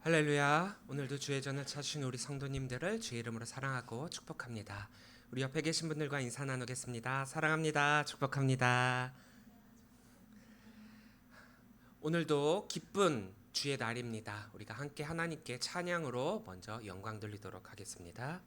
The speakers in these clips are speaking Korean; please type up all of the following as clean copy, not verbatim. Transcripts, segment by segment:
할렐루야. 오늘도 주의 전을 찾으신 우리 성도님들을 주의 이름으로 사랑하고 축복합니다. 우리 옆에 계신 분들과 인사 나누겠습니다. 사랑합니다. 축복합니다. 오늘도 기쁜 주의 날입니다. 우리가 함께 하나님께 찬양으로 먼저 영광 돌리도록 하겠습니다.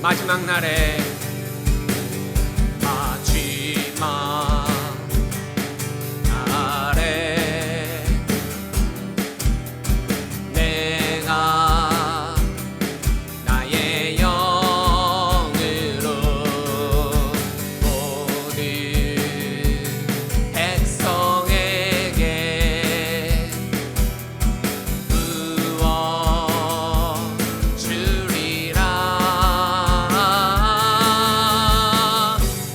마지막 날에 마지막 날에 내가 나의 영으로 모든 백성에게 부어 주리라.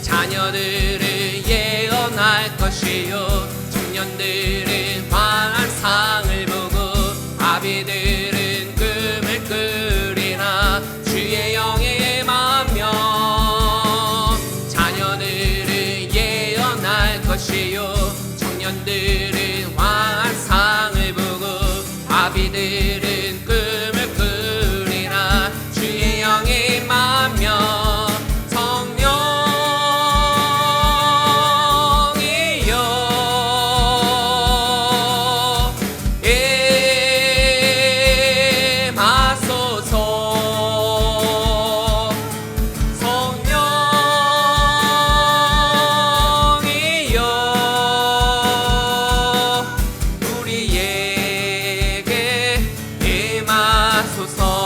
자녀들을 예언할 것이요 청년들은 환상을 보고 아비들은 꿈을 꾸리라. 주의 영에 임하며 자녀들을 예언할 것이요 청년들은 환상을 보고 아비들은 꿈을 꾸리라. 주의 영에 임하며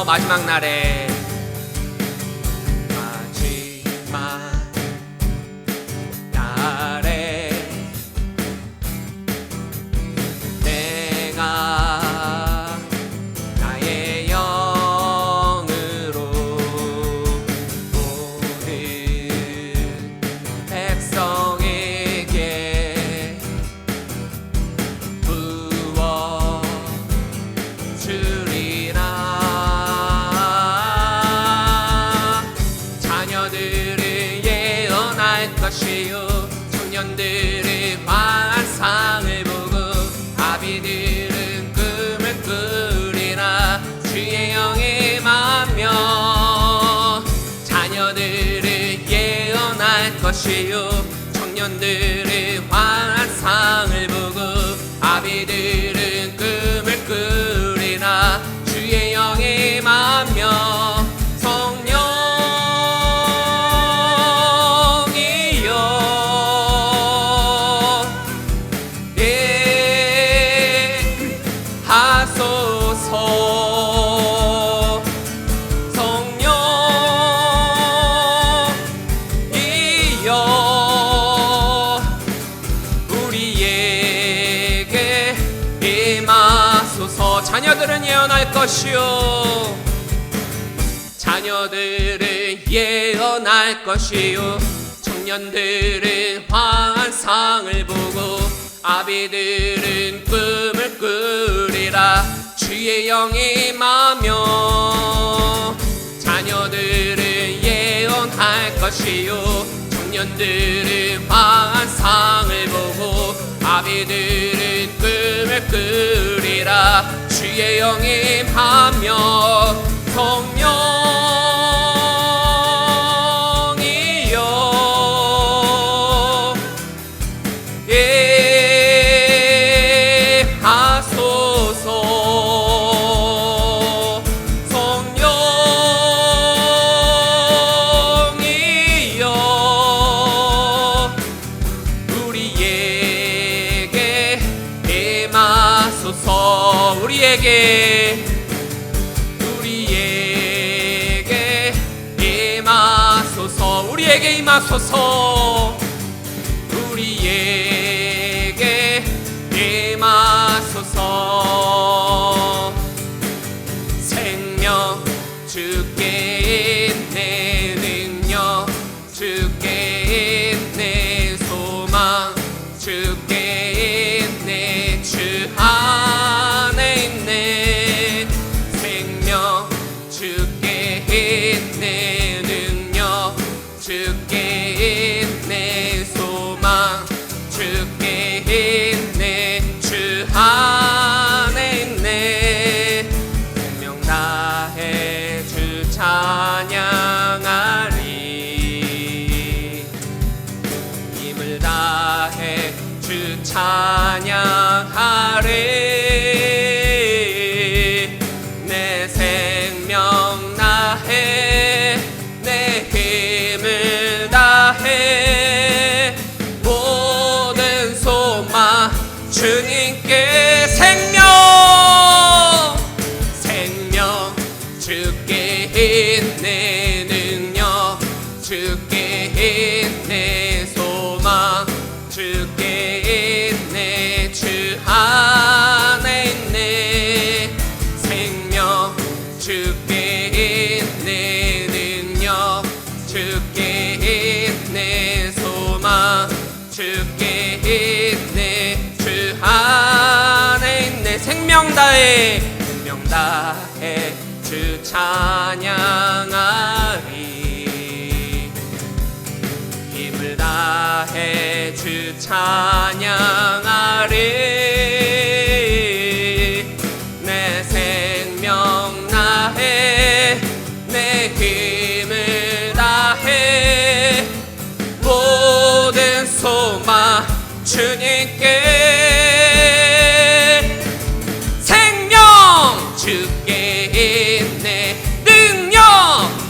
마지막 날에 마지막 날에 내가 나의 영으로 모든 백성에게 부어 주리라. 것이요 청년들은 환상을 보고 아비들은 꿈을 꾸리라. 주의 영에 임하며 자녀들은 예언할 것이요 청년들은 환상을 보고 아비들은 꿈을 꾸리라. 주의 영에 임하며 자녀들은 예언할 것이요 자녀들은 예언할 것이요 청년들은 환상을 보고 아비들은 꿈을 꾸리라. 주의 영이 임하며 자녀들은 예언할 것이요 청년들은 환상을 보고 아비들은 꿈을 꾸리라. 주의 영이 임하며 성령이여 하소서. 성령이여 우리에게 임하소서. 우리에게 임하소서. 우리에게 임하소서. 우리에게 임하소서. 생명 주께 있네 능력 주께 주님께 생명 주께 있네 능력 주께 있네 소망 주께 있네 주 안에 있네 생명 주께 있네 능력 주께 있네 소망 주께 있네 주 안에 있네 생명 다해 주 찬양하리 힘을 다해 주 찬양하리 내 생명 다해 내 힘을 다해 모든 소망 주님께 생명 주께 있네 능력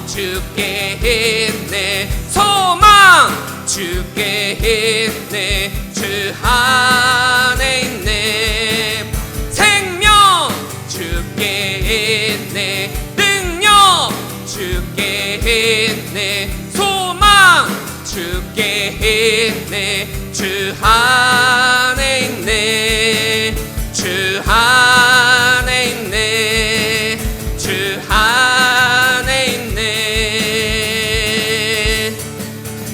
주께 있네 소망 주께 있네 주 안에 있네 생명 주께 있네 능력 주께 있네 소망 주께 있네 주 안에 있네 주 안에 있네 주 안에 있네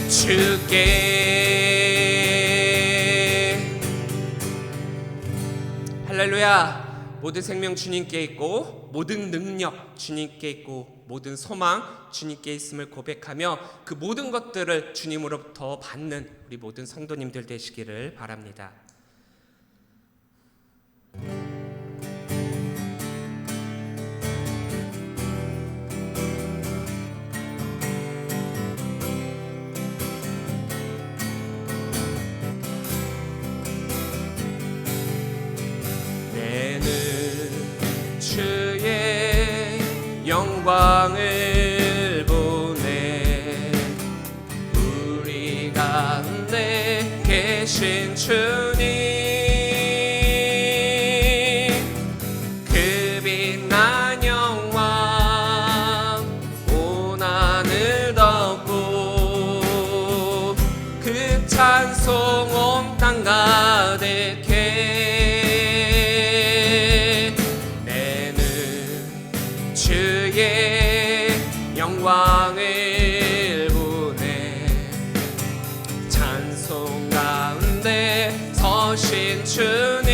주께 할렐루야. 모든 생명 주님께 있고 모든 능력 주님께 있고 모든 소망 주님께 있음을 고백하며 그 모든 것들을 주님으로부터 받는 우리 모든 성도님들 되시기를 바랍니다. 주의 영광을 보내 우리 가운데 계신 주님 그 빛난 영광 온 하늘 덮고 그 찬송 온 땅 가득해 영광을 보내 찬송 가운데 서신 주님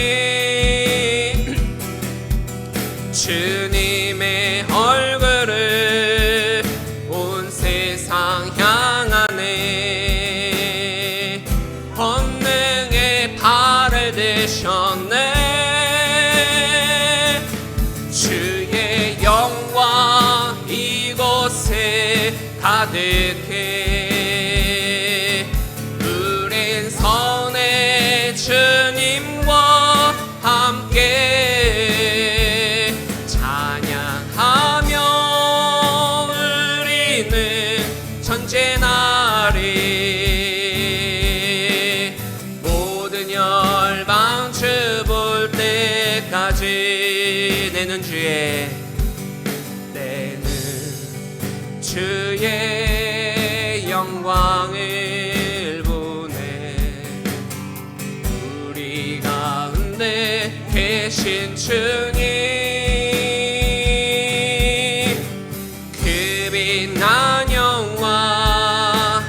주님의 얼굴을 온 세상 향하네 권능의 발을 드셨네 주의 영광 이곳에 가득해 우린 선의 주님과 함께 찬양하며 우리는 전제나리 모든 열방 주 볼 때까지 내는 주의 영광을 보내 우리 가운데 계신 주님 그 빛난 영광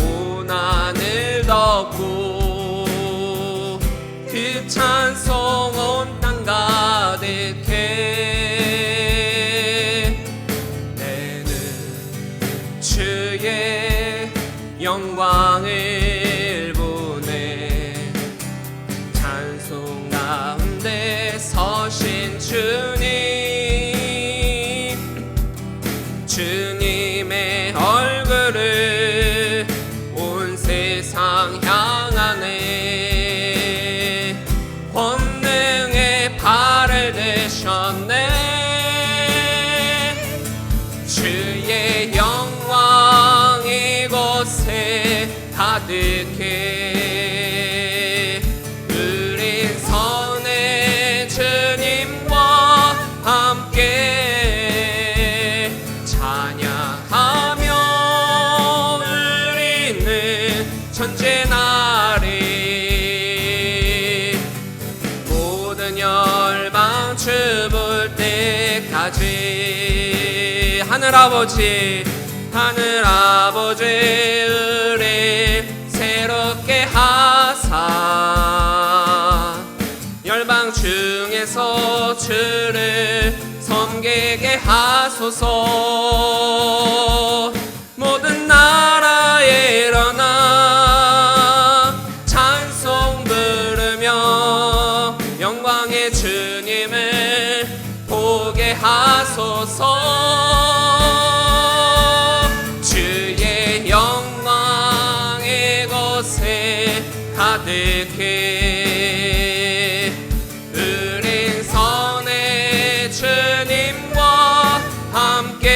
온 하늘 덮고 그 찬송 온 땅 가득해 주의 영광을 보내 찬송 가운데 서신 주님 주님의 얼굴을 온 세상 향하네 권능의 발을 드셨네 주의 영광 이곳에 가득해 우린 하늘 아버지 우리 새롭게 하사 열방 중에서 주를 섬기게 하소서. 모든 나라에 일어나 찬송 부르며 영광의 주님을 보게 하소서. 주의 영광의 곳에 가득해 우린 선의 주님과 함께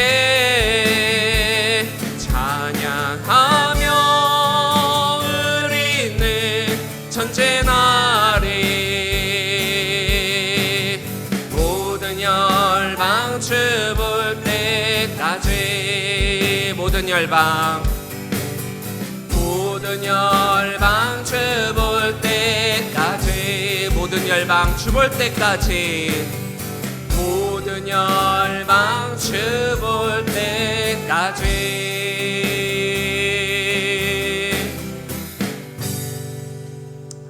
찬양하며 우리는 전제나리 모든 열방 주 볼 때까지 모든 열방 주 볼 때까지 모든 열방 주 볼 때까지 모든 열방 주 볼 때까지.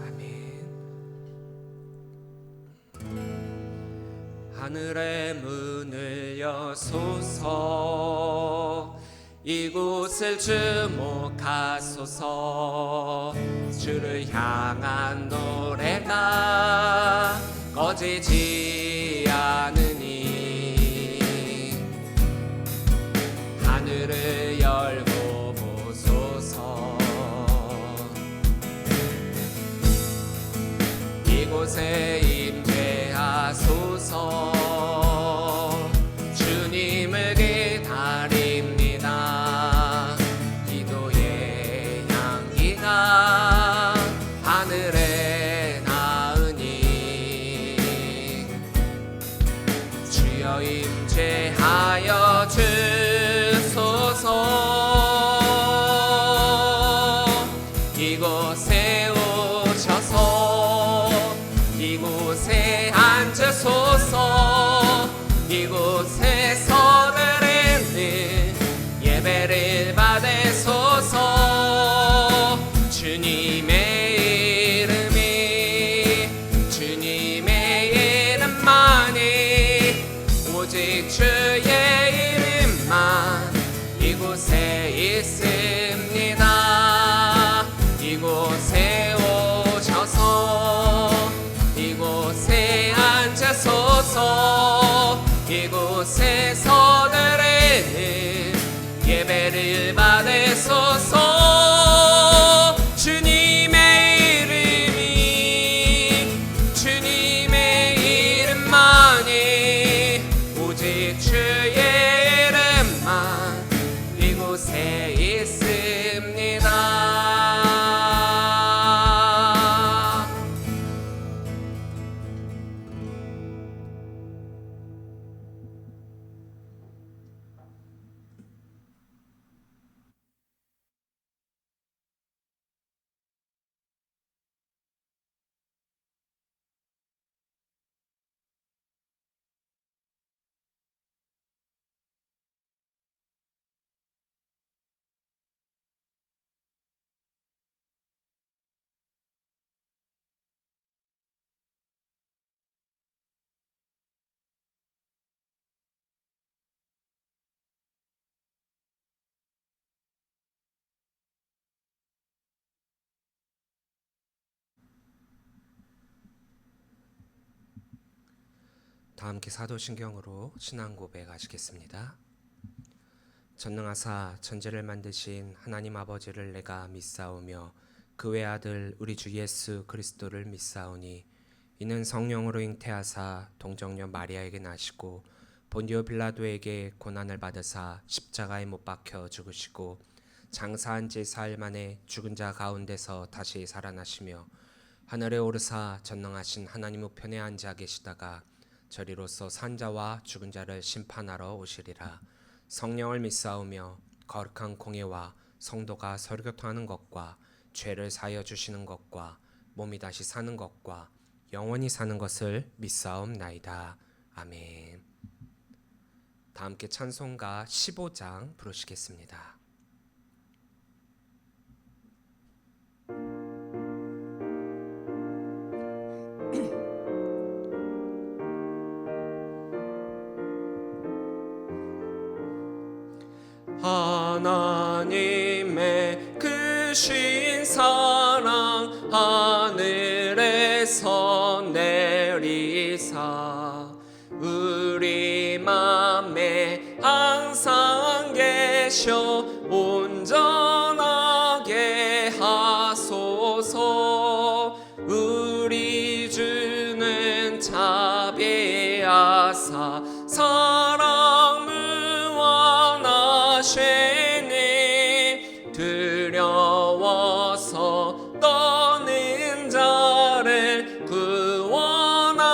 아멘. 하늘의 문을 여소서. 이곳을 주목하소서. 주를 향한 노래가 꺼지지 않으니 하늘을 열고 보소서. 이곳에 임재하소서. 주님을 기다립니다. 기도의 향기가 하늘에 나으니 주여 임재하여 주소서. 이곳에 오셔서 이곳에 앉으소서. 이곳에서 드리는 예배를 받으소서. 주님의 이름만이 오직 주의 이름만 이곳에 있습니다. 이곳에 오셔서 이곳에 앉으소서. 이곳에서 드리는 예배를 받으소서. 주님의 이름만이 오직 주의 이름만 이곳에 있습니다. 다 함께 사도신경으로 신앙 고백하시겠습니다. 전능하사 천지를 만드신 하나님 아버지를 내가 믿사오며 그 외아들 우리 주 예수 그리스도를 믿사오니 이는 성령으로 잉태하사 동정녀 마리아에게 나시고 본디오 빌라도에게 고난을 받으사 십자가에 못 박혀 죽으시고 장사한 지 사흘 만에 죽은 자 가운데서 다시 살아나시며 하늘에 오르사 전능하신 하나님 우편에 앉아 계시다가 저리로서 산자와 죽은 자를 심판하러 오시리라. 성령을 믿사오며 거룩한 공예와 성도가 설교통하는 것과 죄를 사하여 주시는 것과 몸이 다시 사는 것과 영원히 사는 것을 믿사옵나이다. 아멘. 다 함께 찬송가 15장 부르시겠습니다. 하나님의 크신 사랑 하늘에서 내리사 우리 맘에 항상 계셔 온전하게 하소서. 우리 주는 자비하사 사랑 무한하시니 두려워서 떠는 자를 구원하여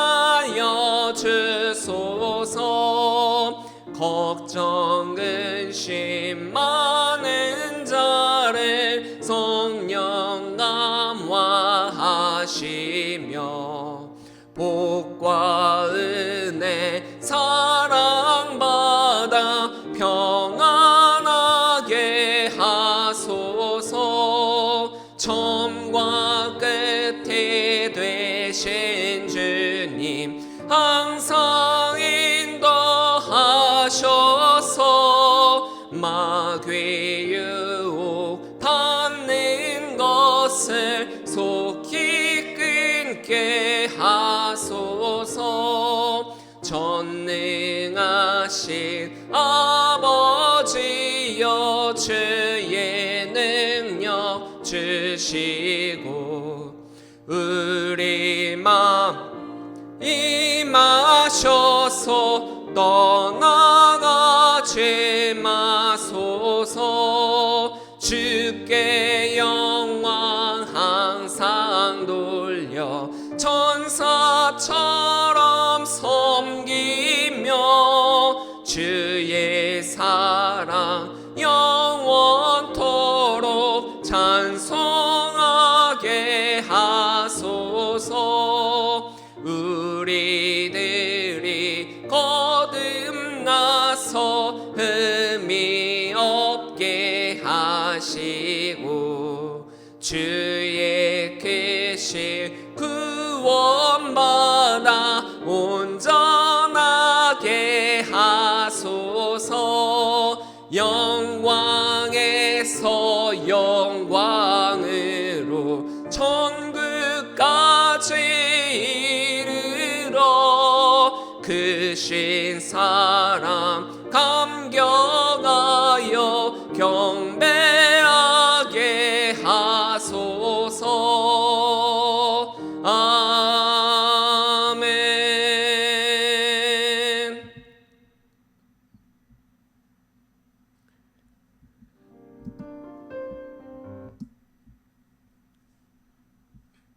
주소서. 걱정 근심 많은 자를 성령 감화하시며 복과 은혜 사랑받아 평안하게 하소서. 처음과 끝이 되신 주님 항상 인도하셔서 마귀 유혹 받는 것을 속히 끊게 하소서. 전능하신 아버지여 주의 능력 주시고 우리 맘 임하셔서 떠나가지 마소서. 주께 영광 항상 돌려 천사처럼 섬기며 주의 사랑 영원토록 찬송하게 하소서. 우리들이 거듭나서 흠이 없게 하시고 주의 크신 구원받아 온전하게 하소서. 영광에서 영광으로 천국까지 이르러 크신 사랑 감격하여 경배하게 하소서. 아멘.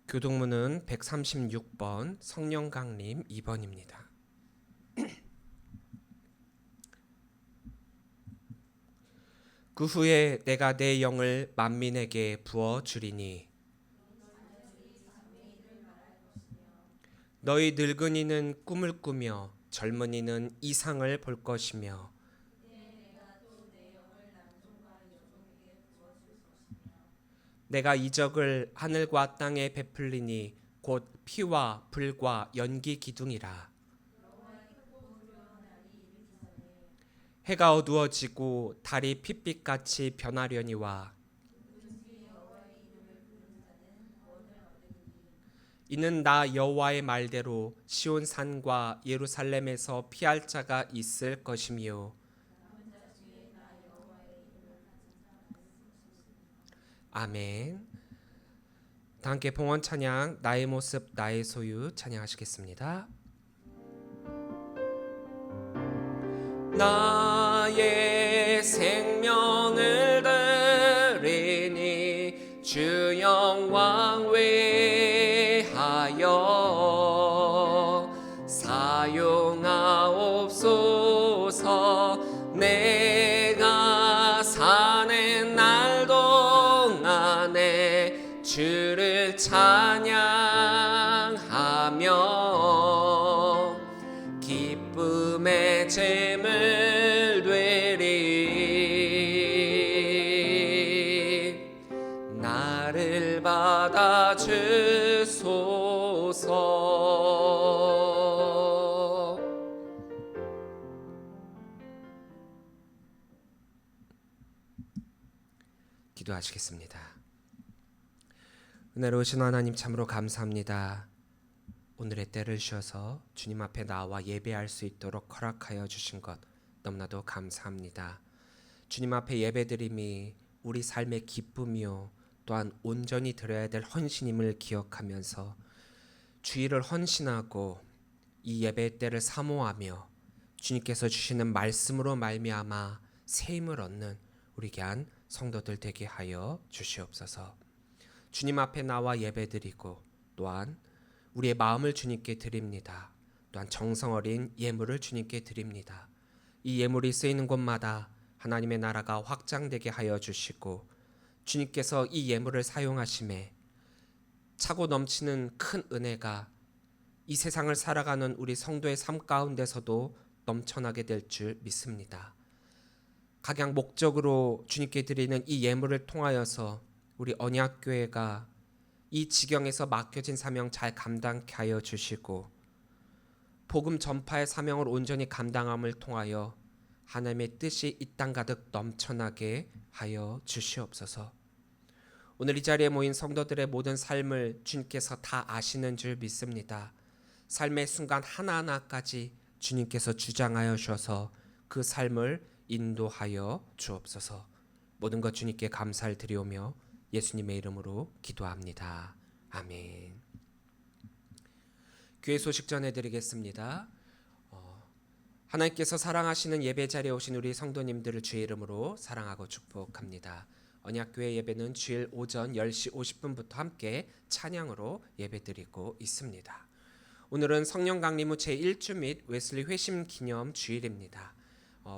교동문은 136번 성령강림 2번입니다. 그 후에 내가 내 영을 만민에게 부어 주리니 너희 늙은이는 꿈을 꾸며 젊은이는 이상을 볼 것이며 내가 이적을 하늘과 땅에 베풀리니 곧 피와 불과 연기 기둥이라. 해가 어두워지고 달이 핏빛같이 변하려니와 이는 나 여호와의 말대로 시온 산과 예루살렘에서 피할 자가 있을 것이며 아멘. 다 함께 봉헌 찬양 나의 모습 나의 소유 찬양하시겠습니다. 나의 생명을 드리니 주 영광 위하여 사용하옵소서. 내가 사는 날 동안에 주를 찬양하며 기쁨의 잼을 기도하시겠습니다. 은혜로우신 하나님 참으로 감사합니다. 오늘의 때를 주셔서 주님 앞에 나와 예배할 수 있도록 허락하여 주신 것 너무나도 감사합니다. 주님 앞에 예배드림이 우리 삶의 기쁨이요 또한 온전히 드려야 될 헌신임을 기억하면서 주의를 헌신하고 이 예배 때를 사모하며 주님께서 주시는 말씀으로 말미암아 새 힘을 얻는 우리 귀한 성도들 되게 하여 주시옵소서. 주님 앞에 나와 예배드리고 또한 우리의 마음을 주님께 드립니다. 또한 정성 어린 예물을 주님께 드립니다. 이 예물이 쓰이는 곳마다 하나님의 나라가 확장되게 하여 주시고 주님께서 이 예물을 사용하심에 차고 넘치는 큰 은혜가 이 세상을 살아가는 우리 성도의 삶 가운데서도 넘쳐나게 될 줄 믿습니다. 각양 목적으로 주님께 드리는 이 예물을 통하여서 우리 언약교회가 이 지경에서 맡겨진 사명 잘 감당케 하여 주시고 복음 전파의 사명을 온전히 감당함을 통하여 하나님의 뜻이 이 땅 가득 넘쳐나게 하여 주시옵소서. 오늘 이 자리에 모인 성도들의 모든 삶을 주님께서 다 아시는 줄 믿습니다. 삶의 순간 하나하나까지 주님께서 주장하여 주셔서 그 삶을 인도하여 주옵소서. 모든 것 주님께 감사를 드리오며 예수님의 이름으로 기도합니다. 아멘. 교회 소식 전해드리겠습니다. 하나님께서 사랑하시는 예배 자리에 오신 우리 성도님들을 주의 이름으로 사랑하고 축복합니다. 언약교회 예배는 주일 오전 10시 50분부터 함께 찬양으로 예배드리고 있습니다. 오늘은 성령 강림 후 제1주 및 웨슬리 회심 기념 주일입니다.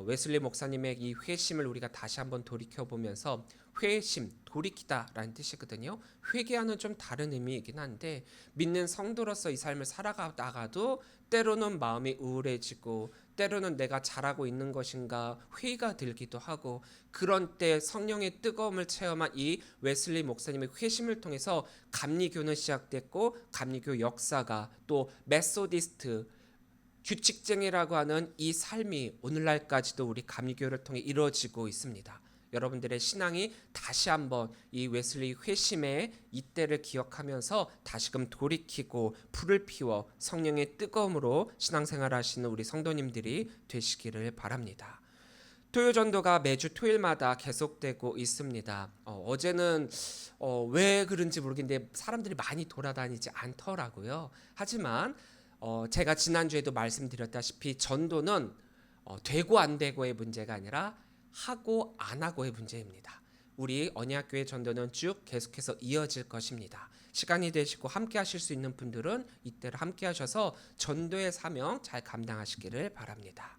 웨슬리 목사님의 이 회심을 우리가 다시 한번 돌이켜보면서 회심, 돌이키다라는 뜻이거든요. 회개하는 좀 다른 의미이긴 한데 믿는 성도로서 이 삶을 살아가다가도 때로는 마음이 우울해지고 때로는 내가 잘하고 있는 것인가 회의가 들기도 하고 그런 때 성령의 뜨거움을 체험한 이 웨슬리 목사님의 회심을 통해서 감리교는 시작됐고 감리교 역사가 또 메소디스트 규칙쟁이라고 하는 이 삶이 오늘날까지도 우리 감리교를 통해 이루어지고 있습니다. 여러분들의 신앙이 다시 한번 이 웨슬리 회심의 이때를 기억하면서 다시금 돌이키고 불을 피워 성령의 뜨거움으로 신앙생활 하시는 우리 성도님들이 되시기를 바랍니다. 토요전도가 매주 토요일마다 계속되고 있습니다. 어제는 왜 그런지 모르겠는데 사람들이 많이 돌아다니지 않더라고요. 하지만 제가 지난주에도 말씀드렸다시피 전도는 되고 안 되고의 문제가 아니라 하고 안 하고의 문제입니다. 우리 언약교회 전도는 쭉 계속해서 이어질 것입니다. 시간이 되시고 함께 하실 수 있는 분들은 이때를 함께 하셔서 전도의 사명 잘 감당하시기를 바랍니다.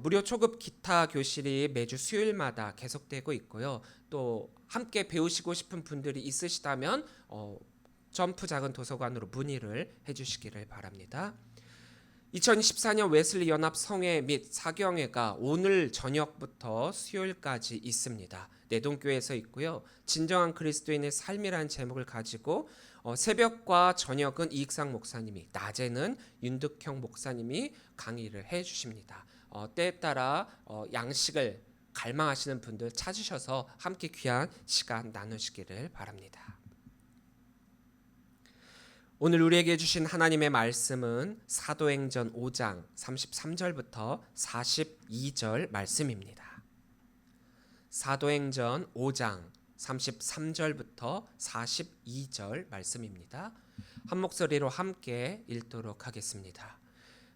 무료 초급 기타 교실이 매주 수요일마다 계속되고 있고요. 또 함께 배우시고 싶은 분들이 있으시다면 점프 작은 도서관으로 문의를 해주시기를 바랍니다. 2024년 웨슬리 연합 성회 및 사경회가 오늘 저녁부터 수요일까지 있습니다. 내동교회에서 있고요. 진정한 그리스도인의 삶이라는 제목을 가지고 새벽과 저녁은 이익상 목사님이, 낮에는 윤득형 목사님이 강의를 해주십니다. 때에 따라 양식을 갈망하시는 분들 찾으셔서 함께 귀한 시간 나누시기를 바랍니다. 오늘 우리에게 주신 하나님의 말씀은 사도행전 5장 33절부터 42절 말씀입니다. 사도행전 5장 33절부터 42절 말씀입니다. 한 목소리로 함께 읽도록 하겠습니다.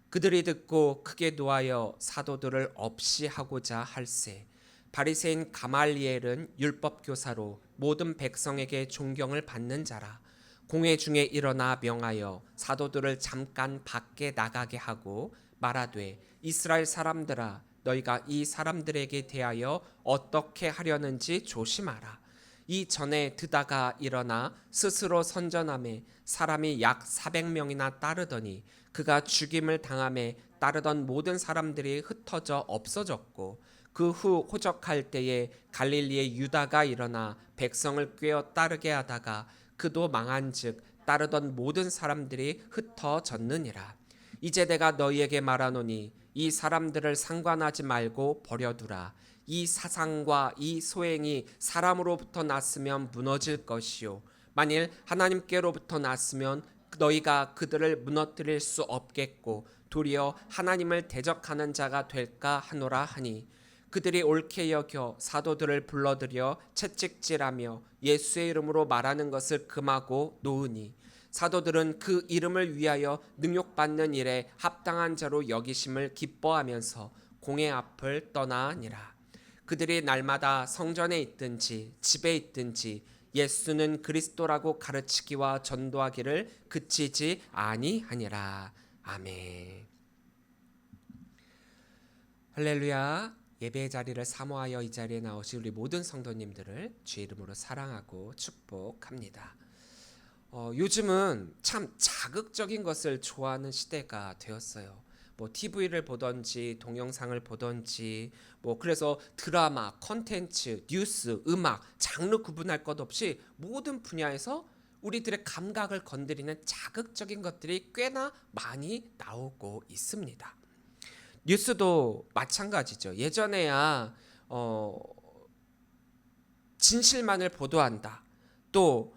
그들이 듣고 크게 노하여 사도들을 없이 하고자 할세 바리새인 가말리엘은 율법 교사로 모든 백성에게 존경을 받는 자라. 공회 중에 일어나 명하여 사도들을 잠깐 밖에 나가게 하고 말하되 이스라엘 사람들아 너희가 이 사람들에게 대하여 어떻게 하려는지 조심하라. 이 전에 드다가 일어나 스스로 선전하매 사람이 약 400명이나 따르더니 그가 죽임을 당함에 따르던 모든 사람들이 흩어져 없어졌고 그 후 호적할 때에 갈릴리의 유다가 일어나 백성을 꿰어 따르게 하다가 그도 망한즉 따르던 모든 사람들이 흩어졌느니라. 이제 내가 너희에게 말하노니 이 사람들을 상관하지 말고 버려두라. 이 사상과 이 소행이 사람으로부터 났으면 무너질 것이요 만일 하나님께로부터 났으면 너희가 그들을 무너뜨릴 수 없겠고 도리어 하나님을 대적하는 자가 될까 하노라 하니 그들이 옳게 여겨 사도들을 불러들여 채찍질하며 예수의 이름으로 말하는 것을 금하고 놓으니 사도들은 그 이름을 위하여 능욕받는 일에 합당한 자로 여기심을 기뻐하면서 공회 앞을 떠나니라. 그들이 날마다 성전에 있든지 집에 있든지 예수는 그리스도라고 가르치기와 전도하기를 그치지 아니하니라. 아멘. 할렐루야. 예배의 자리를 사모하여 이 자리에 나오신 우리 모든 성도님들을 주의 이름으로 사랑하고 축복합니다. 요즘은 참 자극적인 것을 좋아하는 시대가 되었어요. 뭐 TV를 보던지 동영상을 보던지 그래서 드라마, 컨텐츠, 뉴스, 음악, 장르 구분할 것 없이 모든 분야에서 우리들의 감각을 건드리는 자극적인 것들이 꽤나 많이 나오고 있습니다. 뉴스도 마찬가지죠. 예전에야 진실만을 보도한다. 또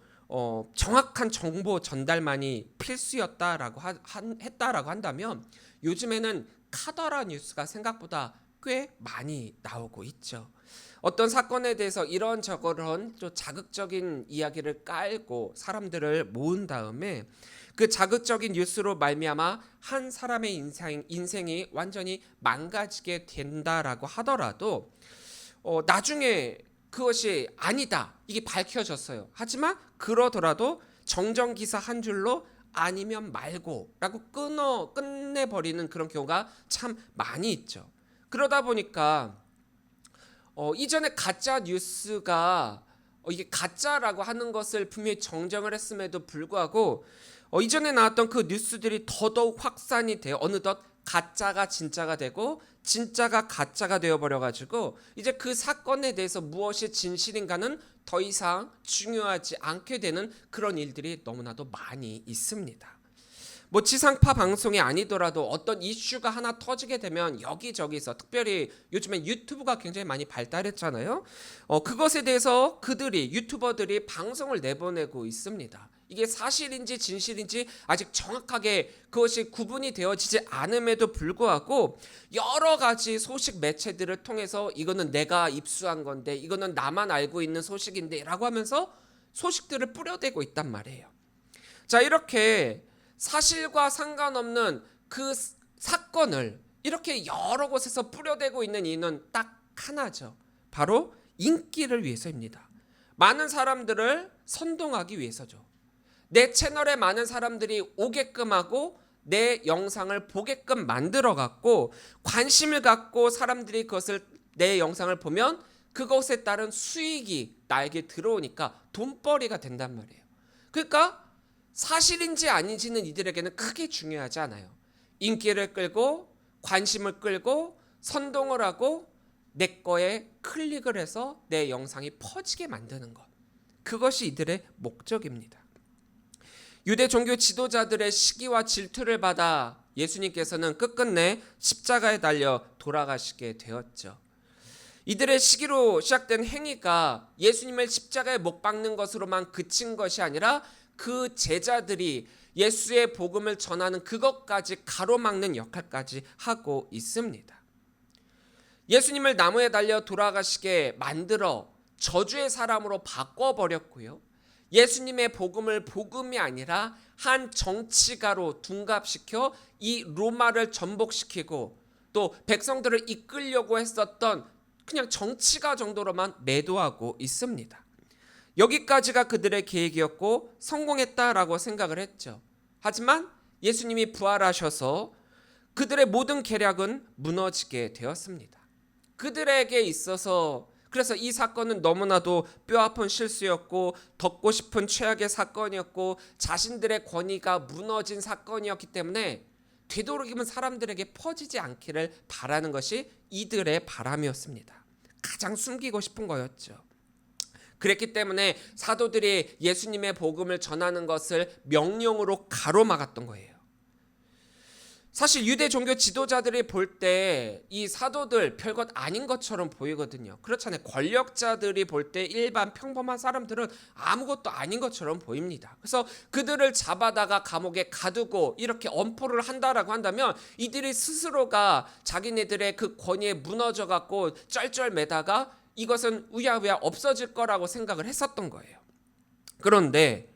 정확한 정보 전달만이 필수였다라고 했다라고 한다면 요즘에는 카더라 뉴스가 생각보다 꽤 많이 나오고 있죠. 어떤 사건에 대해서 이런저런 또 자극적인 이야기를 깔고 사람들을 모은 다음에 그 자극적인 뉴스로 말미암아 한 사람의 인생이 완전히 망가지게 된다라고 하더라도 나중에 그것이 아니다 이게 밝혀졌어요. 하지만 그러더라도 정정기사 한 줄로 아니면 말고라고 끝내버리는 그런 경우가 참 많이 있죠. 그러다 보니까 이전에 가짜 뉴스가 이게 가짜라고 하는 것을 분명히 정정을 했음에도 불구하고 이전에 나왔던 그 뉴스들이 더더욱 확산이 돼요. 어느덧 가짜가 진짜가 되고 진짜가 가짜가 되어버려가지고 이제 그 사건에 대해서 무엇이 진실인가는 더 이상 중요하지 않게 되는 그런 일들이 너무나도 많이 있습니다. 지상파 방송이 아니더라도 어떤 이슈가 하나 터지게 되면 여기저기서 특별히 요즘엔 유튜브가 굉장히 많이 발달했잖아요. 그것에 대해서 유튜버들이 방송을 내보내고 있습니다. 이게 사실인지 진실인지 아직 정확하게 그것이 구분이 되어지지 않음에도 불구하고 여러 가지 소식 매체들을 통해서 이거는 내가 입수한 건데 이거는 나만 알고 있는 소식인데 라고 하면서 소식들을 뿌려대고 있단 말이에요. 자, 이렇게 사실과 상관없는 그 사건을 이렇게 여러 곳에서 뿌려대고 있는 이유는 딱 하나죠. 바로 인기를 위해서입니다. 많은 사람들을 선동하기 위해서죠. 내 채널에 많은 사람들이 오게끔 하고 내 영상을 보게끔 만들어 갖고 관심을 갖고 사람들이 그것을 내 영상을 보면 그것에 따른 수익이 나에게 들어오니까 돈벌이가 된단 말이에요. 그러니까 사실인지 아닌지는 이들에게는 크게 중요하지 않아요. 인기를 끌고 관심을 끌고 선동을 하고 내 거에 클릭을 해서 내 영상이 퍼지게 만드는 것. 그것이 이들의 목적입니다. 유대 종교 지도자들의 시기와 질투를 받아 예수님께서는 끝끝내 십자가에 달려 돌아가시게 되었죠. 이들의 시기로 시작된 행위가 예수님을 십자가에 못 박는 것으로만 그친 것이 아니라 그 제자들이 예수의 복음을 전하는 그것까지 가로막는 역할까지 하고 있습니다. 예수님을 나무에 달려 돌아가시게 만들어 저주의 사람으로 바꿔버렸고요. 예수님의 복음을 복음이 아니라 한 정치가로 둔갑시켜 이 로마를 전복시키고 또 백성들을 이끌려고 했었던 그냥 정치가 정도로만 매도하고 있습니다. 여기까지가 그들의 계획이었고 성공했다라고 생각을 했죠. 하지만 예수님이 부활하셔서 그들의 모든 계략은 무너지게 되었습니다. 그들에게 있어서 그래서 이 사건은 너무나도 뼈아픈 실수였고 덮고 싶은 최악의 사건이었고 자신들의 권위가 무너진 사건이었기 때문에 되도록이면 사람들에게 퍼지지 않기를 바라는 것이 이들의 바람이었습니다. 가장 숨기고 싶은 거였죠. 그랬기 때문에 사도들이 예수님의 복음을 전하는 것을 명령으로 가로막았던 거예요. 사실 유대 종교 지도자들이 볼 때 이 사도들 별것 아닌 것처럼 보이거든요. 그렇잖아요. 권력자들이 볼 때 일반 평범한 사람들은 아무것도 아닌 것처럼 보입니다. 그래서 그들을 잡아다가 감옥에 가두고 이렇게 엄포를 한다라고 한다면 이들이 스스로가 자기네들의 그 권위에 무너져 갖고 쩔쩔매다가 이것은 우야우야 없어질 거라고 생각을 했었던 거예요. 그런데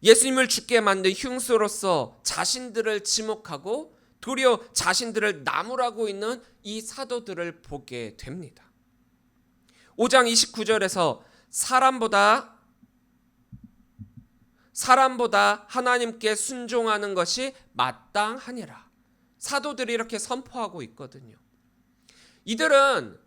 예수님을 죽게 만든 흉수로서 자신들을 지목하고 도리어 자신들을 나무라고 있는 이 사도들을 보게 됩니다. 5장 29절에서 사람보다 하나님께 순종하는 것이 마땅하니라. 사도들이 이렇게 선포하고 있거든요. 이들은,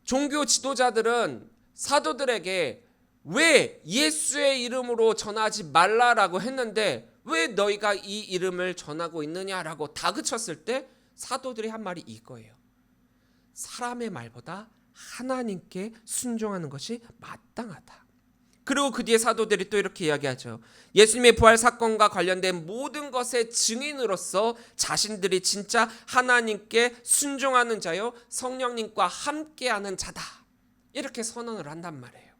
종교 지도자들은 사도들에게 왜 예수의 이름으로 전하지 말라라고 했는데 왜 너희가 이 이름을 전하고 있느냐라고 다그쳤을 때 사도들이 한 말이 이거예요. 사람의 말보다 하나님께 순종하는 것이 마땅하다. 그리고 그 뒤에 사도들이 또 이렇게 이야기하죠. 예수님의 부활 사건과 관련된 모든 것의 증인으로서 자신들이 진짜 하나님께 순종하는 자요 성령님과 함께하는 자다. 이렇게 선언을 한단 말이에요.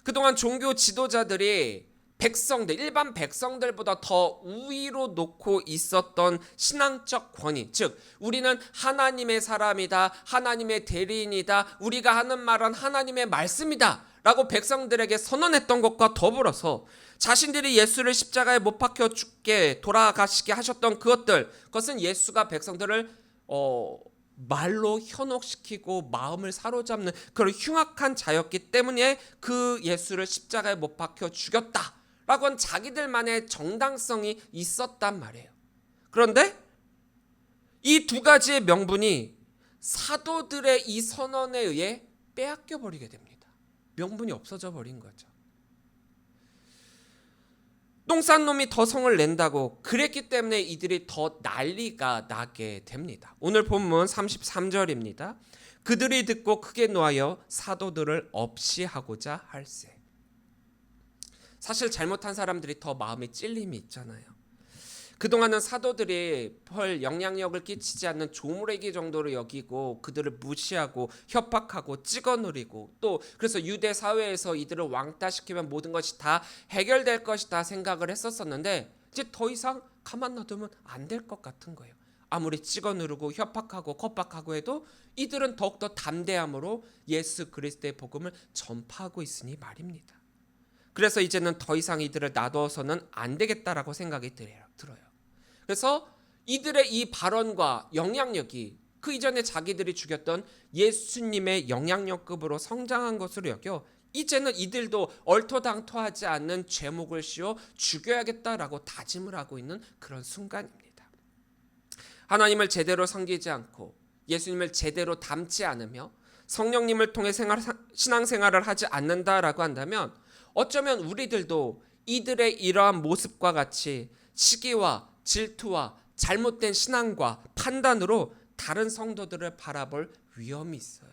그동안 종교 지도자들이 일반 백성들보다 더 우위로 놓고 있었던 신앙적 권위, 즉 우리는 하나님의 사람이다, 하나님의 대리인이다, 우리가 하는 말은 하나님의 말씀이다 라고 백성들에게 선언했던 것과 더불어서 자신들이 예수를 십자가에 못 박혀 죽게 돌아가시게 하셨던 그것은 예수가 백성들을 말로 현혹시키고 마음을 사로잡는 그런 흉악한 자였기 때문에 그 예수를 십자가에 못 박혀 죽였다 라고 한 자기들만의 정당성이 있었단 말이에요. 그런데 이 두 가지의 명분이 사도들의 이 선언에 의해 빼앗겨 버리게 됩니다. 명분이 없어져 버린 거죠. 똥 싼 놈이 더 성을 낸다고 그랬기 때문에 이들이 더 난리가 나게 됩니다. 오늘 본문 33절입니다. 그들이 듣고 크게 노하여 사도들을 없이 하고자 할세. 사실 잘못한 사람들이 더 마음에 찔림이 있잖아요. 그동안은 사도들이 별 영향력을 끼치지 않는 조물애기 정도로 여기고 그들을 무시하고 협박하고 찍어누리고 또 그래서 유대 사회에서 이들을 왕따시키면 모든 것이 다 해결될 것이다 생각을 했었었는데 이제 더 이상 가만 놔두면 안 될 것 같은 거예요. 아무리 찍어누르고 협박하고 겁박하고 해도 이들은 더욱더 담대함으로 예수 그리스도의 복음을 전파하고 있으니 말입니다. 그래서 이제는 더 이상 이들을 놔둬서는 안 되겠다라고 생각이 들어요. 그래서 이들의 이 발언과 영향력이 그 이전에 자기들이 죽였던 예수님의 영향력급으로 성장한 것으로 여겨 이제는 이들도 얼토당토하지 않는 죄목을 씌워 죽여야겠다라고 다짐을 하고 있는 그런 순간입니다. 하나님을 제대로 섬기지 않고 예수님을 제대로 닮지 않으며 성령님을 통해 신앙생활을 하지 않는다라고 한다면 어쩌면 우리들도 이들의 이러한 모습과 같이 시기와 질투와 잘못된 신앙과 판단으로 다른 성도들을 바라볼 위험이 있어요.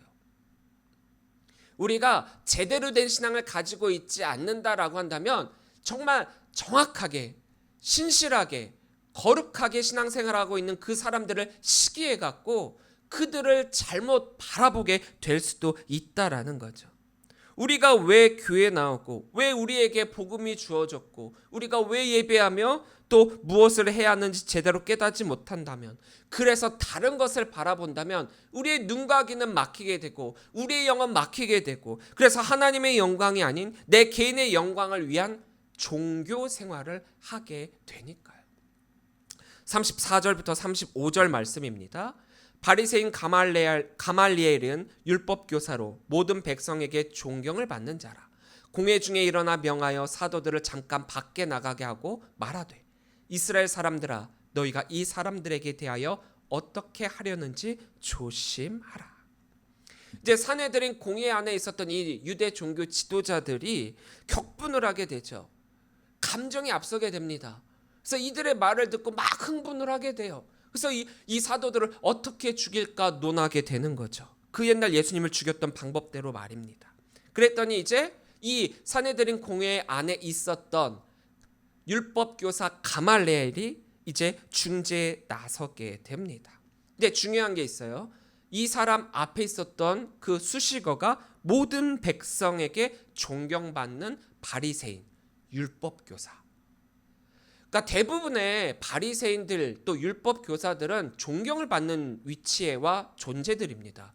우리가 제대로 된 신앙을 가지고 있지 않는다라고 한다면 정말 정확하게 신실하게 거룩하게 신앙생활하고 있는 그 사람들을 시기해 갖고 그들을 잘못 바라보게 될 수도 있다라는 거죠. 우리가 왜 교회에 나오고 왜 우리에게 복음이 주어졌고 우리가 왜 예배하며 또 무엇을 해야 하는지 제대로 깨닫지 못한다면 그래서 다른 것을 바라본다면 우리의 눈과 귀는 막히게 되고 우리의 영은 막히게 되고 그래서 하나님의 영광이 아닌 내 개인의 영광을 위한 종교 생활을 하게 되니까요. 34절부터 35절 말씀입니다. 바리새인 가말리엘은 율법 교사로 모든 백성에게 존경을 받는 자라. 공회 중에 일어나 명하여 사도들을 잠깐 밖에 나가게 하고 말하되 이스라엘 사람들아 너희가 이 사람들에게 대하여 어떻게 하려는지 조심하라. 이제 산헤드린 공회 안에 있었던 이 유대 종교 지도자들이 격분을 하게 되죠. 감정이 앞서게 됩니다. 그래서 이들의 말을 듣고 막 흥분을 하게 돼요. 그래서 이 사도들을 어떻게 죽일까 논하게 되는 거죠. 그 옛날 예수님을 죽였던 방법대로 말입니다. 그랬더니 이제 이 산헤드린 공회 안에 있었던 율법 교사 가말리엘이 이제 중재에 나서게 됩니다. 근데 중요한 게 있어요. 이 사람 앞에 있었던 그 수식어가 모든 백성에게 존경받는 바리새인, 율법 교사. 그러니까 대부분의 바리새인들 또 율법 교사들은 존경을 받는 위치와 존재들입니다.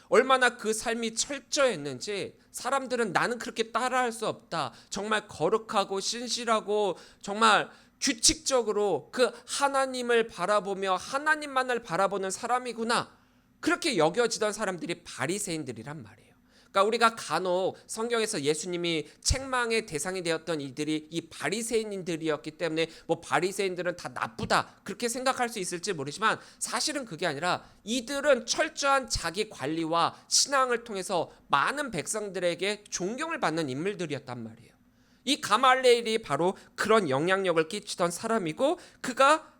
얼마나 그 삶이 철저했는지 사람들은 나는 그렇게 따라할 수 없다. 정말 거룩하고 신실하고 정말 규칙적으로 그 하나님을 바라보며 하나님만을 바라보는 사람이구나. 그렇게 여겨지던 사람들이 바리새인들이란 말이에요. 그러니까 우리가 간혹 성경에서 예수님이 책망의 대상이 되었던 이들이 이 바리새인들이었기 때문에 뭐 바리새인들은 다 나쁘다 그렇게 생각할 수 있을지 모르지만 사실은 그게 아니라 이들은 철저한 자기 관리와 신앙을 통해서 많은 백성들에게 존경을 받는 인물들이었단 말이에요. 이 가말리엘이 바로 그런 영향력을 끼치던 사람이고 그가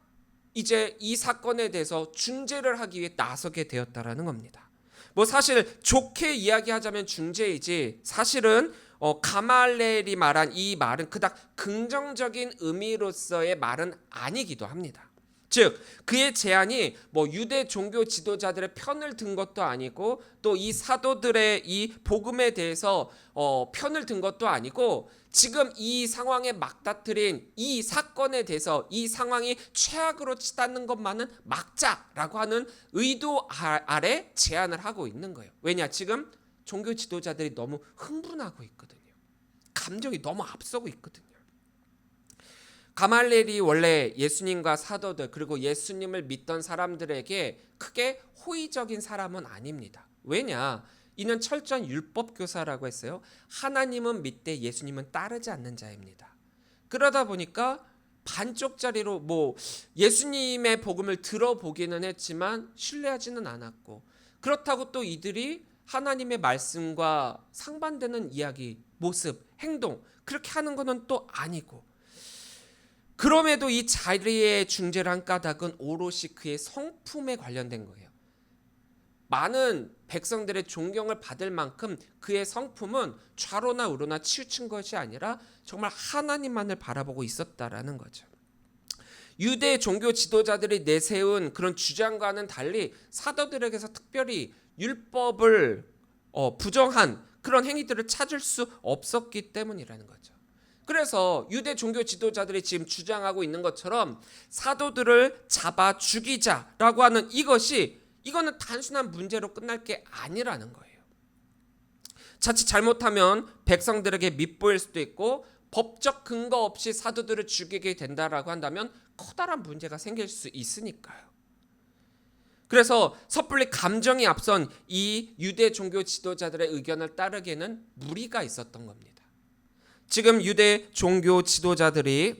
이제 이 사건에 대해서 중재를 하기 위해 나서게 되었다라는 겁니다. 뭐 사실 좋게 이야기하자면 중재이지 사실은 가말리엘이 말한 이 말은 그닥 긍정적인 의미로서의 말은 아니기도 합니다. 즉 그의 제안이 뭐 유대 종교 지도자들의 편을 든 것도 아니고 또 이 사도들의 이 복음에 대해서 편을 든 것도 아니고 지금 이 상황에 막다트린 이 사건에 대해서 이 상황이 최악으로 치닫는 것만은 막자라고 하는 의도 아래 제안을 하고 있는 거예요. 왜냐? 지금 종교 지도자들이 너무 흥분하고 있거든요. 감정이 너무 앞서고 있거든요. 가말리엘이 원래 예수님과 사도들 그리고 예수님을 믿던 사람들에게 크게 호의적인 사람은 아닙니다. 왜냐? 이는 철저한 율법 교사라고 했어요. 하나님은 믿되 예수님은 따르지 않는 자입니다. 그러다 보니까 반쪽짜리로 뭐 예수님의 복음을 들어보기는 했지만 신뢰하지는 않았고 그렇다고 또 이들이 하나님의 말씀과 상반되는 이야기, 모습, 행동 그렇게 하는 것은 또 아니고 그럼에도 이 자리에 중재를 한 까닭은 오롯이 그의 성품에 관련된 거예요. 많은 백성들의 존경을 받을 만큼 그의 성품은 좌로나 우로나 치우친 것이 아니라 정말 하나님만을 바라보고 있었다라는 거죠. 유대 종교 지도자들이 내세운 그런 주장과는 달리 사도들에게서 특별히 율법을 부정한 그런 행위들을 찾을 수 없었기 때문이라는 거죠. 그래서 유대 종교 지도자들이 지금 주장하고 있는 것처럼 사도들을 잡아 죽이자라고 하는 이거는 단순한 문제로 끝날 게 아니라는 거예요. 자칫 잘못하면 백성들에게 밉보일 수도 있고 법적 근거 없이 사도들을 죽이게 된다라고 한다면 커다란 문제가 생길 수 있으니까요. 그래서 섣불리 감정이 앞선 이 유대 종교 지도자들의 의견을 따르기에는 무리가 있었던 겁니다. 지금 유대 종교 지도자들이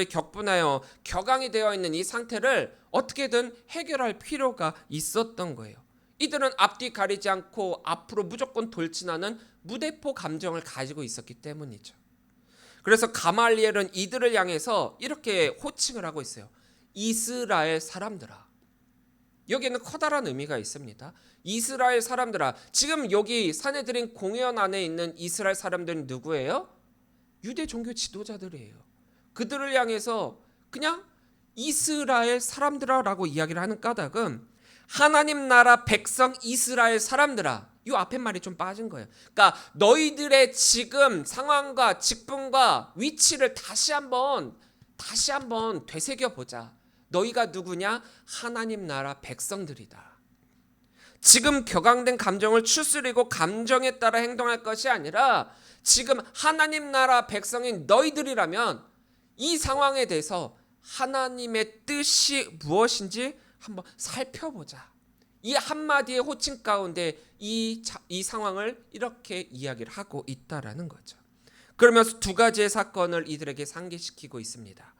격분하여 격앙이 되어 있는 이 상태를 어떻게든 해결할 필요가 있었던 거예요. 이들은 앞뒤 가리지 않고 앞으로 무조건 돌진하는 무대포 감정을 가지고 있었기 때문이죠. 그래서 가말리엘은 이들을 향해서 이렇게 호칭을 하고 있어요. 이스라엘 사람들아. 여기에는 커다란 의미가 있습니다. 이스라엘 사람들아. 지금 여기 산헤드린 공회원 안에 있는 이스라엘 사람들은 누구예요? 유대 종교 지도자들이에요. 그들을 향해서 그냥 이스라엘 사람들아라고 이야기를 하는 까닭은 하나님 나라 백성 이스라엘 사람들아. 이 앞에 말이 좀 빠진 거예요. 그러니까 너희들의 지금 상황과 직분과 위치를 다시 한번 되새겨 보자. 너희가 누구냐? 하나님 나라 백성들이다. 지금 격앙된 감정을 추스리고 감정에 따라 행동할 것이 아니라 지금 하나님 나라 백성인 너희들이라면 이 상황에 대해서 하나님의 뜻이 무엇인지 한번 살펴보자. 이 한마디의 호칭 가운데 이 상황을 이렇게 이야기를 하고 있다라는 거죠. 그러면서 두 가지의 사건을 이들에게 상기시키고 있습니다.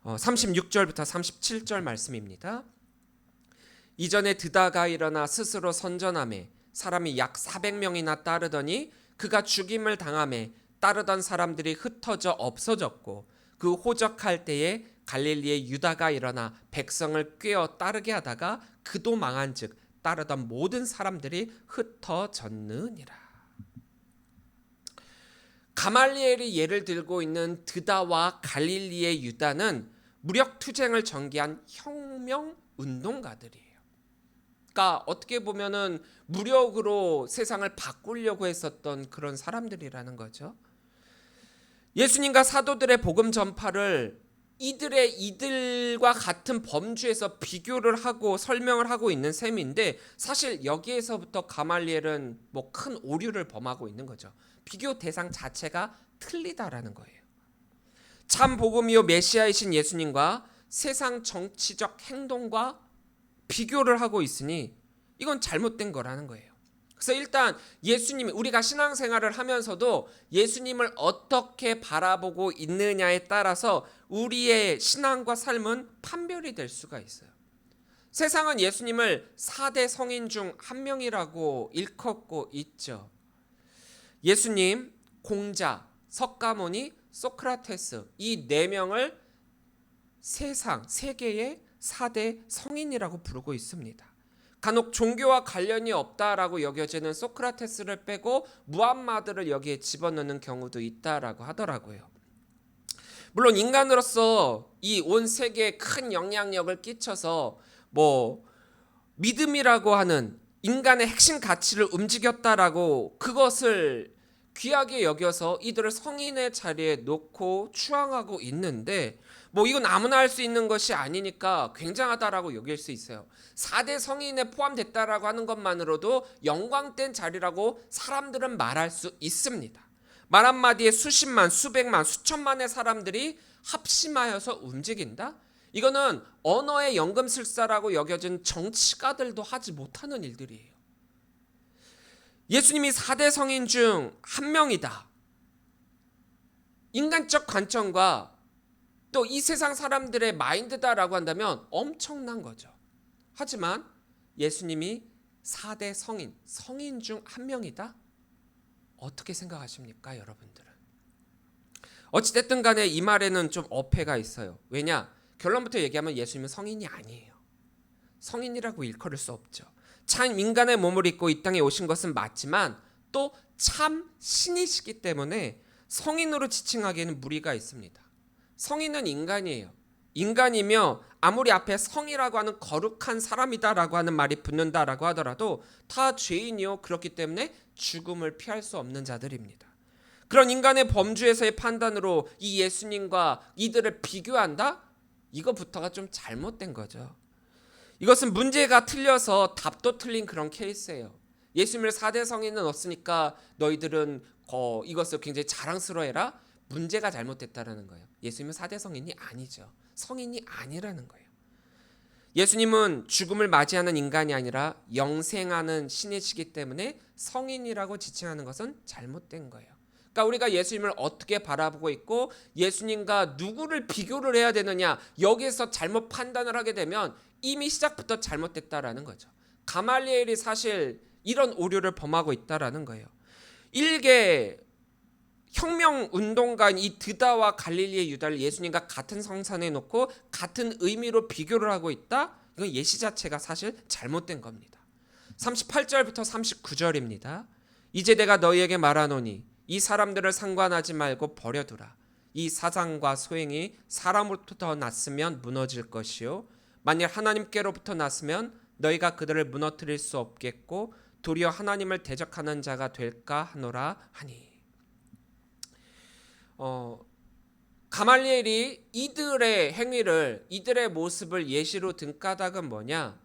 36절부터 37절 말씀입니다. 이전에 드다가 일어나 스스로 선전하매 사람이 약 400명이나 따르더니 그가 죽임을 당하매 따르던 사람들이 흩어져 없어졌고 그 호적할 때에 갈릴리의 유다가 일어나 백성을 꿰어 따르게 하다가 그도 망한즉 따르던 모든 사람들이 흩어졌느니라. 가말리엘이 예를 들고 있는 드다와 갈릴리의 유다는 무력 투쟁을 전개한 혁명 운동가들이에요. 그러니까 어떻게 보면은 무력으로 세상을 바꾸려고 했었던 그런 사람들이라는 거죠. 예수님과 사도들의 복음 전파를 이들과 같은 범주에서 비교를 하고 설명을 하고 있는 셈인데, 사실 여기에서부터 가말리엘은 뭐 큰 오류를 범하고 있는 거죠. 비교 대상 자체가 틀리다라는 거예요. 참 복음이요 메시아이신 예수님과 세상 정치적 행동과 비교를 하고 있으니 이건 잘못된 거라는 거예요. 그래서 일단 예수님, 우리가 신앙생활을 하면서도 예수님을 어떻게 바라보고 있느냐에 따라서 우리의 신앙과 삶은 판별이 될 수가 있어요. 세상은 예수님을 4대 성인 중 한 명이라고 일컫고 있죠. 예수님, 공자, 석가모니, 소크라테스, 이 4명을 세계의 4대 성인이라고 부르고 있습니다. 간혹 종교와 관련이 없다라고 여겨지는 소크라테스를 빼고 무함마드를 여기에 집어넣는 경우도 있다라고 하더라고요. 물론 인간으로서 이 온 세계에 큰 영향력을 끼쳐서 믿음이라고 하는 인간의 핵심 가치를 움직였다라고 그것을 귀하게 여겨서 이들을 성인의 자리에 놓고 추앙하고 있는데, 이건 아무나 할 수 있는 것이 아니니까 굉장하다라고 여길 수 있어요. 4대 성인에 포함됐다라고 하는 것만으로도 영광된 자리라고 사람들은 말할 수 있습니다. 말 한마디에 수십만, 수백만, 수천만의 사람들이 합심하여서 움직인다? 이거는 언어의 연금술사라고 여겨진 정치가들도 하지 못하는 일들이에요. 예수님이 4대 성인 중 한 명이다. 인간적 관점과 또 이 세상 사람들의 마인드다라고 한다면 엄청난 거죠. 하지만 예수님이 4대 성인 중 한 명이다? 어떻게 생각하십니까, 여러분들은? 어찌됐든 간에 이 말에는 좀 어폐가 있어요. 왜냐? 결론부터 얘기하면 예수님은 성인이 아니에요. 성인이라고 일컬을 수 없죠. 참 인간의 몸을 입고 이 땅에 오신 것은 맞지만 또 참 신이시기 때문에 성인으로 지칭하기에는 무리가 있습니다. 성인은 인간이에요. 인간이며 아무리 앞에 성이라고 하는 거룩한 사람이다라고 하는 말이 붙는다라고 하더라도 다 죄인이요, 그렇기 때문에 죽음을 피할 수 없는 자들입니다. 그런 인간의 범주에서의 판단으로 이 예수님과 이들을 비교한다? 이거부터가 좀 잘못된 거죠. 이것은 문제가 틀려서 답도 틀린 그런 케이스예요. 예수님을 4대 성인은 없으니까 너희들은 이것을 굉장히 자랑스러워해라? 문제가 잘못됐다라는 거예요. 예수님은 4대 성인이 아니죠. 성인이 아니라는 거예요. 예수님은 죽음을 맞이하는 인간이 아니라 영생하는 신이시기 때문에 성인이라고 지칭하는 것은 잘못된 거예요. 그러니까 우리가 예수님을 어떻게 바라보고 있고 예수님과 누구를 비교를 해야 되느냐, 여기에서 잘못 판단을 하게 되면 이미 시작부터 잘못됐다라는 거죠. 가말리엘이 사실 이런 오류를 범하고 있다라는 거예요. 일개 혁명 운동가인 이 드다와 갈릴리의 유다를 예수님과 같은 성산에 놓고 같은 의미로 비교를 하고 있다? 이건 예시 자체가 사실 잘못된 겁니다. 38절부터 39절입니다. 이제 내가 너희에게 말하노니 이 사람들을 상관하지 말고 버려두라. 이 사상과 소행이 사람으로부터 났으면 무너질 것이요, 만일 하나님께로부터 났으면 너희가 그들을 무너뜨릴 수 없겠고 도리어 하나님을 대적하는 자가 될까 하노라 하니. 가말리엘이 이들의 행위를, 이들의 모습을 예시로 든 까닭은 뭐냐?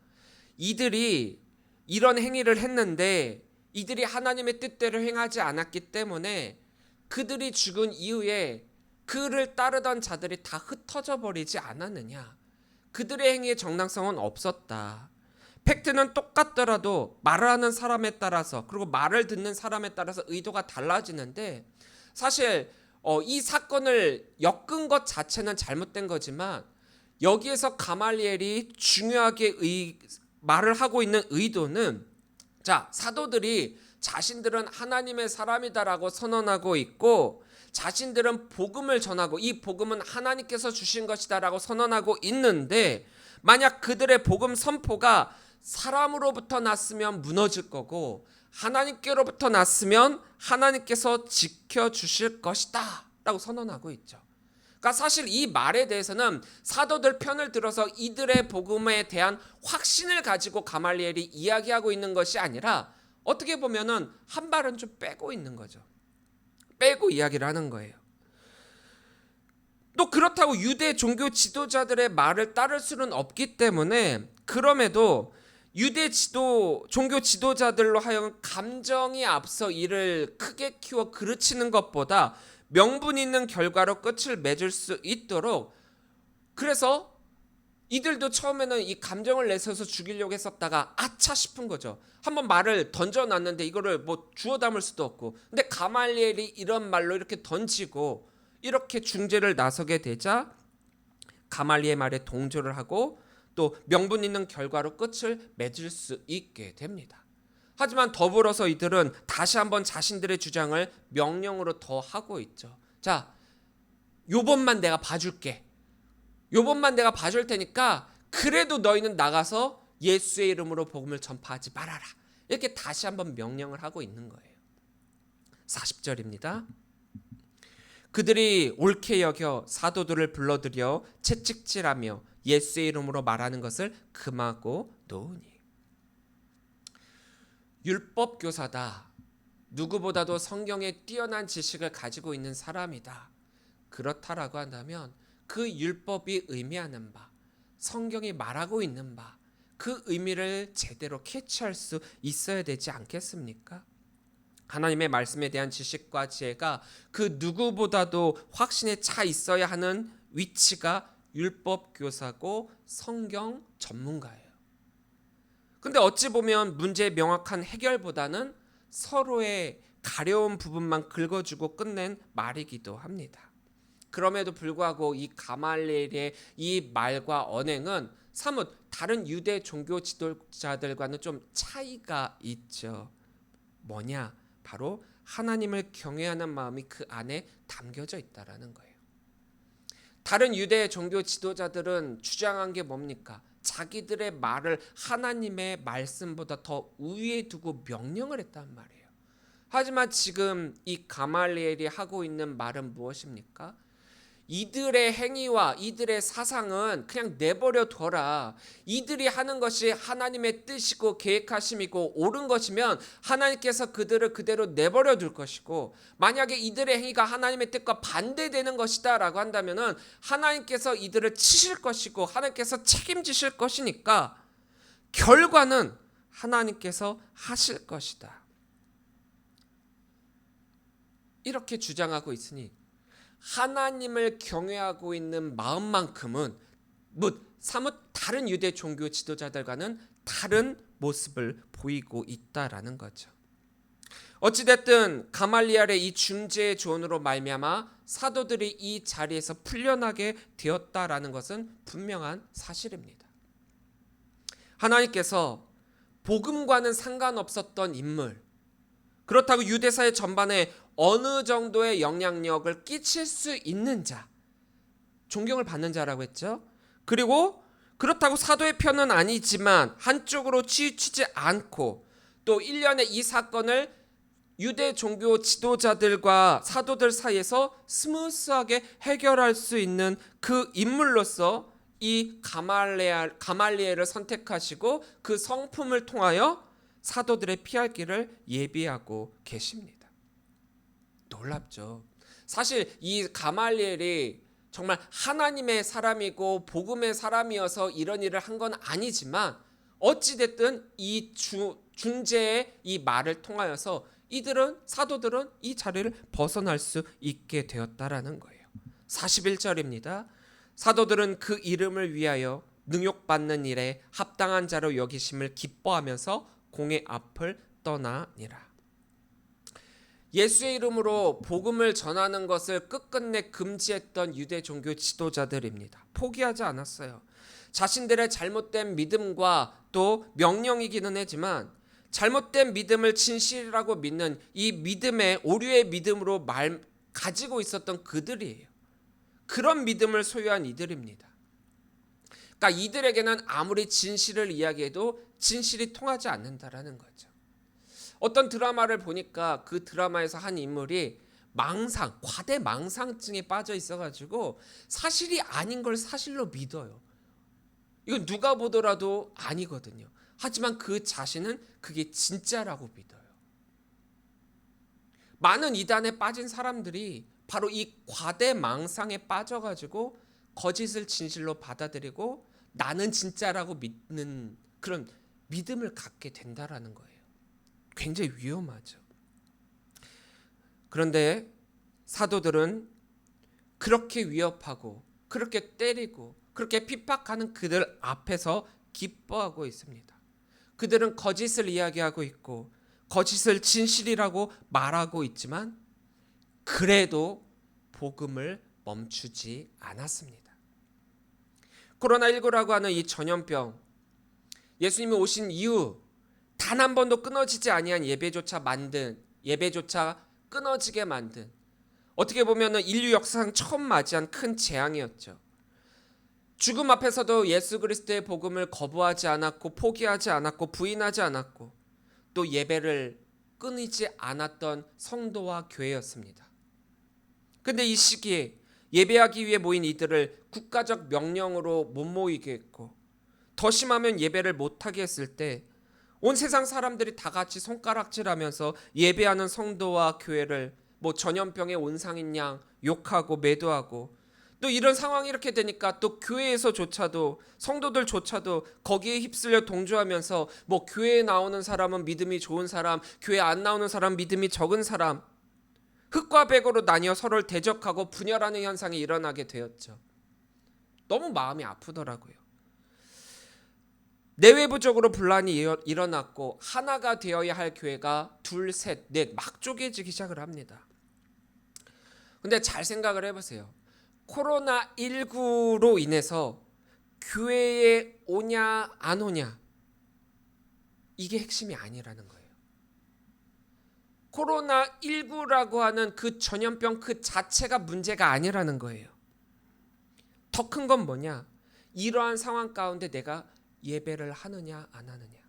이들이 이런 행위를 했는데 이들이 하나님의 뜻대로 행하지 않았기 때문에 그들이 죽은 이후에 그를 따르던 자들이 다 흩어져 버리지 않았느냐? 그들의 행위의 정당성은 없었다. 팩트는 똑같더라도 말을 하는 사람에 따라서, 그리고 말을 듣는 사람에 따라서 의도가 달라지는데, 사실 이 사건을 엮은 것 자체는 잘못된 거지만 여기에서 가말리엘이 중요하게 말을 하고 있는 의도는, 자, 사도들이 자신들은 하나님의 사람이다라고 선언하고 있고 자신들은 복음을 전하고 이 복음은 하나님께서 주신 것이다라고 선언하고 있는데, 만약 그들의 복음 선포가 사람으로부터 났으면 무너질 거고 하나님께로부터 났으면 하나님께서 지켜주실 것이다 라고 선언하고 있죠. 그러니까 사실 이 말에 대해서는 사도들 편을 들어서 이들의 복음에 대한 확신을 가지고 가말리엘이 이야기하고 있는 것이 아니라 어떻게 보면은 한 발은 좀 빼고 있는 거죠. 빼고 이야기를 하는 거예요. 또 그렇다고 유대 종교 지도자들의 말을 따를 수는 없기 때문에 그럼에도 유대 종교 지도자들로 하여금 감정이 앞서 이를 크게 키워 그르치는 것보다 명분 있는 결과로 끝을 맺을 수 있도록, 그래서 이들도 처음에는 이 감정을 내서서 죽이려고 했었다가 아차 싶은 거죠. 한번 말을 던져놨는데 이거를 뭐 주워 담을 수도 없고, 근데 가말리엘이 이런 말로 이렇게 던지고 이렇게 중재를 나서게 되자 가말리엘 말에 동조를 하고 또 명분 있는 결과로 끝을 맺을 수 있게 됩니다. 하지만 더불어서 이들은 다시 한번 자신들의 주장을 명령으로 더 하고 있죠. 자, 요번만 내가 봐줄게. 요번만 내가 봐줄 테니까 그래도 너희는 나가서 예수의 이름으로 복음을 전파하지 말아라. 이렇게 다시 한번 명령을 하고 있는 거예요. 40절입니다. 그들이 옳게 여겨 사도들을 불러들여 채찍질하며 예수의 이름으로 말하는 것을 금하고 놓으니. 율법 교사다. 누구보다도 성경에 뛰어난 지식을 가지고 있는 사람이다. 그렇다라고 한다면 그 율법이 의미하는 바, 성경이 말하고 있는 바, 그 의미를 제대로 캐치할 수 있어야 되지 않겠습니까? 하나님의 말씀에 대한 지식과 지혜가 그 누구보다도 확신에 차 있어야 하는 위치가 율법 교사고 성경 전문가예요. 근데 어찌 보면 문제의 명확한 해결보다는 서로의 가려운 부분만 긁어주고 끝낸 말이기도 합니다. 그럼에도 불구하고 이 가말리엘의 이 말과 언행은 사뭇 다른 유대 종교 지도자들과는 좀 차이가 있죠. 뭐냐? 바로 하나님을 경외하는 마음이 그 안에 담겨져 있다라는 거예요. 다른 유대 종교 지도자들은 주장한 게 뭡니까? 자기들의 말을 하나님의 말씀보다 더 우위에 두고 명령을 했단 말이에요. 하지만 지금 이 가말리엘이 하고 있는 말은 무엇입니까? 이들의 행위와 이들의 사상은 그냥 내버려 둬라. 이들이 하는 것이 하나님의 뜻이고 계획하심이고 옳은 것이면 하나님께서 그들을 그대로 내버려 둘 것이고, 만약에 이들의 행위가 하나님의 뜻과 반대되는 것이다 라고 한다면 하나님께서 이들을 치실 것이고 하나님께서 책임지실 것이니까 결과는 하나님께서 하실 것이다. 이렇게 주장하고 있으니 하나님을 경외하고 있는 마음만큼은 사뭇 다른 유대 종교 지도자들과는 다른 모습을 보이고 있다라는 거죠. 어찌됐든 가말리엘의 이 중재의 조언으로 말미암아 사도들이 이 자리에서 풀려나게 되었다라는 것은 분명한 사실입니다. 하나님께서 복음과는 상관없었던 인물, 그렇다고 유대사회 전반에 어느 정도의 영향력을 끼칠 수 있는 자, 존경을 받는 자라고 했죠. 그리고 그렇다고 사도의 편은 아니지만 한쪽으로 치우치지 않고 또 1년에 이 사건을 유대 종교 지도자들과 사도들 사이에서 스무스하게 해결할 수 있는 그 인물로서 이 가말리엘을 선택하시고 그 성품을 통하여 사도들의 피할 길을 예비하고 계십니다. 놀랍죠. 사실 이 가말리엘이 정말 하나님의 사람이고 복음의 사람이어서 이런 일을 한 건 아니지만 어찌됐든 이 중재의 이 말을 통하여서 사도들은 이 자리를 벗어날 수 있게 되었다라는 거예요. 41절입니다. 사도들은 그 이름을 위하여 능욕받는 일에 합당한 자로 여기심을 기뻐하면서 공의 앞을 떠나니라. 예수의 이름으로 복음을 전하는 것을 끝끝내 금지했던 유대 종교 지도자들입니다. 포기하지 않았어요. 자신들의 잘못된 믿음과 또 명령이기는 하지만 잘못된 믿음을 진실이라고 믿는 이 믿음의 오류의 믿음으로 가지고 있었던 그들이에요. 그런 믿음을 소유한 이들입니다. 그러니까 이들에게는 아무리 진실을 이야기해도 진실이 통하지 않는다라는 거죠. 어떤 드라마를 보니까 그 드라마에서 한 인물이 과대 망상증에 빠져 있어가지고 사실이 아닌 걸 사실로 믿어요. 이건 누가 보더라도 아니거든요. 하지만 그 자신은 그게 진짜라고 믿어요. 많은 이단에 빠진 사람들이 바로 이 과대 망상에 빠져가지고 거짓을 진실로 받아들이고 나는 진짜라고 믿는 그런 믿음을 갖게 된다라는 거예요. 굉장히 위험하죠. 그런데 사도들은 그렇게 위협하고 그렇게 때리고 그렇게 핍박하는 그들 앞에서 기뻐하고 있습니다. 그들은 거짓을 이야기하고 있고 거짓을 진실이라고 말하고 있지만 그래도 복음을 멈추지 않았습니다. 코로나19라고 하는 이 전염병, 예수님이 오신 이후 단 한 번도 끊어지지 아니한 예배조차 끊어지게 만든, 어떻게 보면 인류 역사상 처음 맞이한 큰 재앙이었죠. 죽음 앞에서도 예수 그리스도의 복음을 거부하지 않았고 포기하지 않았고 부인하지 않았고 또 예배를 끊이지 않았던 성도와 교회였습니다. 근데 이 시기에 예배하기 위해 모인 이들을 국가적 명령으로 못 모이게 했고 더 심하면 예배를 못하게 했을 때 온 세상 사람들이 다 같이 손가락질하면서 예배하는 성도와 교회를 전염병의 온상인 양 욕하고 매도하고, 또 이런 상황이 이렇게 되니까 또 교회에서조차도 성도들조차도 거기에 휩쓸려 동조하면서 교회에 나오는 사람은 믿음이 좋은 사람, 교회 안 나오는 사람 믿음이 적은 사람, 흑과 백으로 나뉘어 서로를 대적하고 분열하는 현상이 일어나게 되었죠. 너무 마음이 아프더라고요. 내외부적으로 분란이 일어났고 하나가 되어야 할 교회가 둘, 셋, 넷 막 쪼개지기 시작을 합니다. 근데 잘 생각을 해보세요. 코로나19로 인해서 교회에 오냐 안 오냐 이게 핵심이 아니라는 거예요. 코로나19라고 하는 그 전염병 그 자체가 문제가 아니라는 거예요. 더 큰 건 뭐냐? 이러한 상황 가운데 내가 예배를 하느냐 안 하느냐,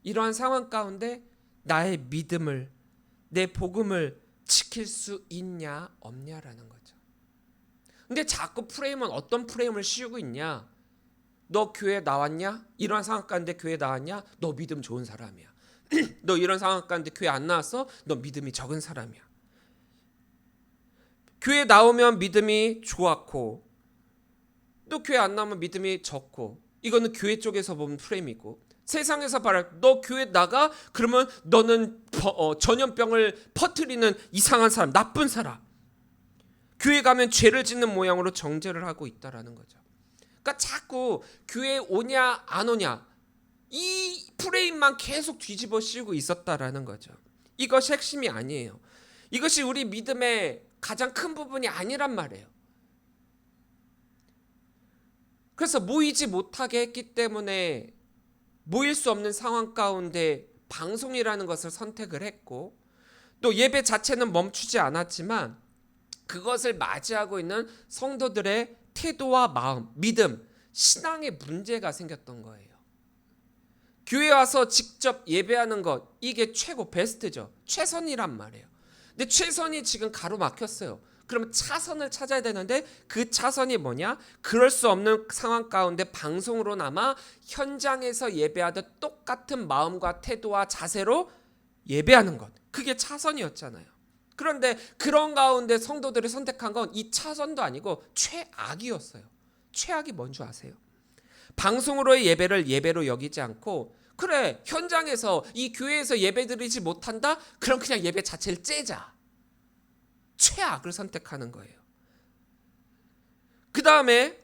이러한 상황 가운데 나의 믿음을, 내 복음을 지킬 수 있냐 없냐라는 거죠. 근데 자꾸 프레임은 어떤 프레임을 씌우고 있냐? 너 교회 나왔냐? 이러한 상황 가운데 교회 나왔냐? 너 믿음 좋은 사람이야. 너 이런 상황 가운데 교회 안 나왔어? 너 믿음이 적은 사람이야. 교회 나오면 믿음이 좋았고 또 교회 안 나오면 믿음이 적고, 이거는 교회 쪽에서 보면 프레임이고, 세상에서 말할 너 교회 나가? 그러면 너는 전염병을 퍼뜨리는 이상한 사람, 나쁜 사람. 교회 가면 죄를 짓는 모양으로 정죄를 하고 있다라는 거죠. 그러니까 자꾸 교회 오냐 안 오냐 이 프레임만 계속 뒤집어 씌우고 있었다라는 거죠. 이것이 핵심이 아니에요. 이것이 우리 믿음의 가장 큰 부분이 아니란 말이에요. 그래서 모이지 못하게 했기 때문에 모일 수 없는 상황 가운데 방송이라는 것을 선택을 했고, 또 예배 자체는 멈추지 않았지만 그것을 맞이하고 있는 성도들의 태도와 마음, 믿음, 신앙의 문제가 생겼던 거예요. 교회 와서 직접 예배하는 것, 이게 최고 베스트죠. 최선이란 말이에요. 근데 최선이 지금 가로막혔어요. 그러면 차선을 찾아야 되는데 그 차선이 뭐냐? 그럴 수 없는 상황 가운데 방송으로나마 현장에서 예배하듯 똑같은 마음과 태도와 자세로 예배하는 것, 그게 차선이었잖아요. 그런데 그런 가운데 성도들이 선택한 건 이 차선도 아니고 최악이었어요. 최악이 뭔지 아세요? 방송으로의 예배를 예배로 여기지 않고, 그래 현장에서 이 교회에서 예배드리지 못한다? 그럼 그냥 예배 자체를 째자. 최악을 선택하는 거예요. 그 다음에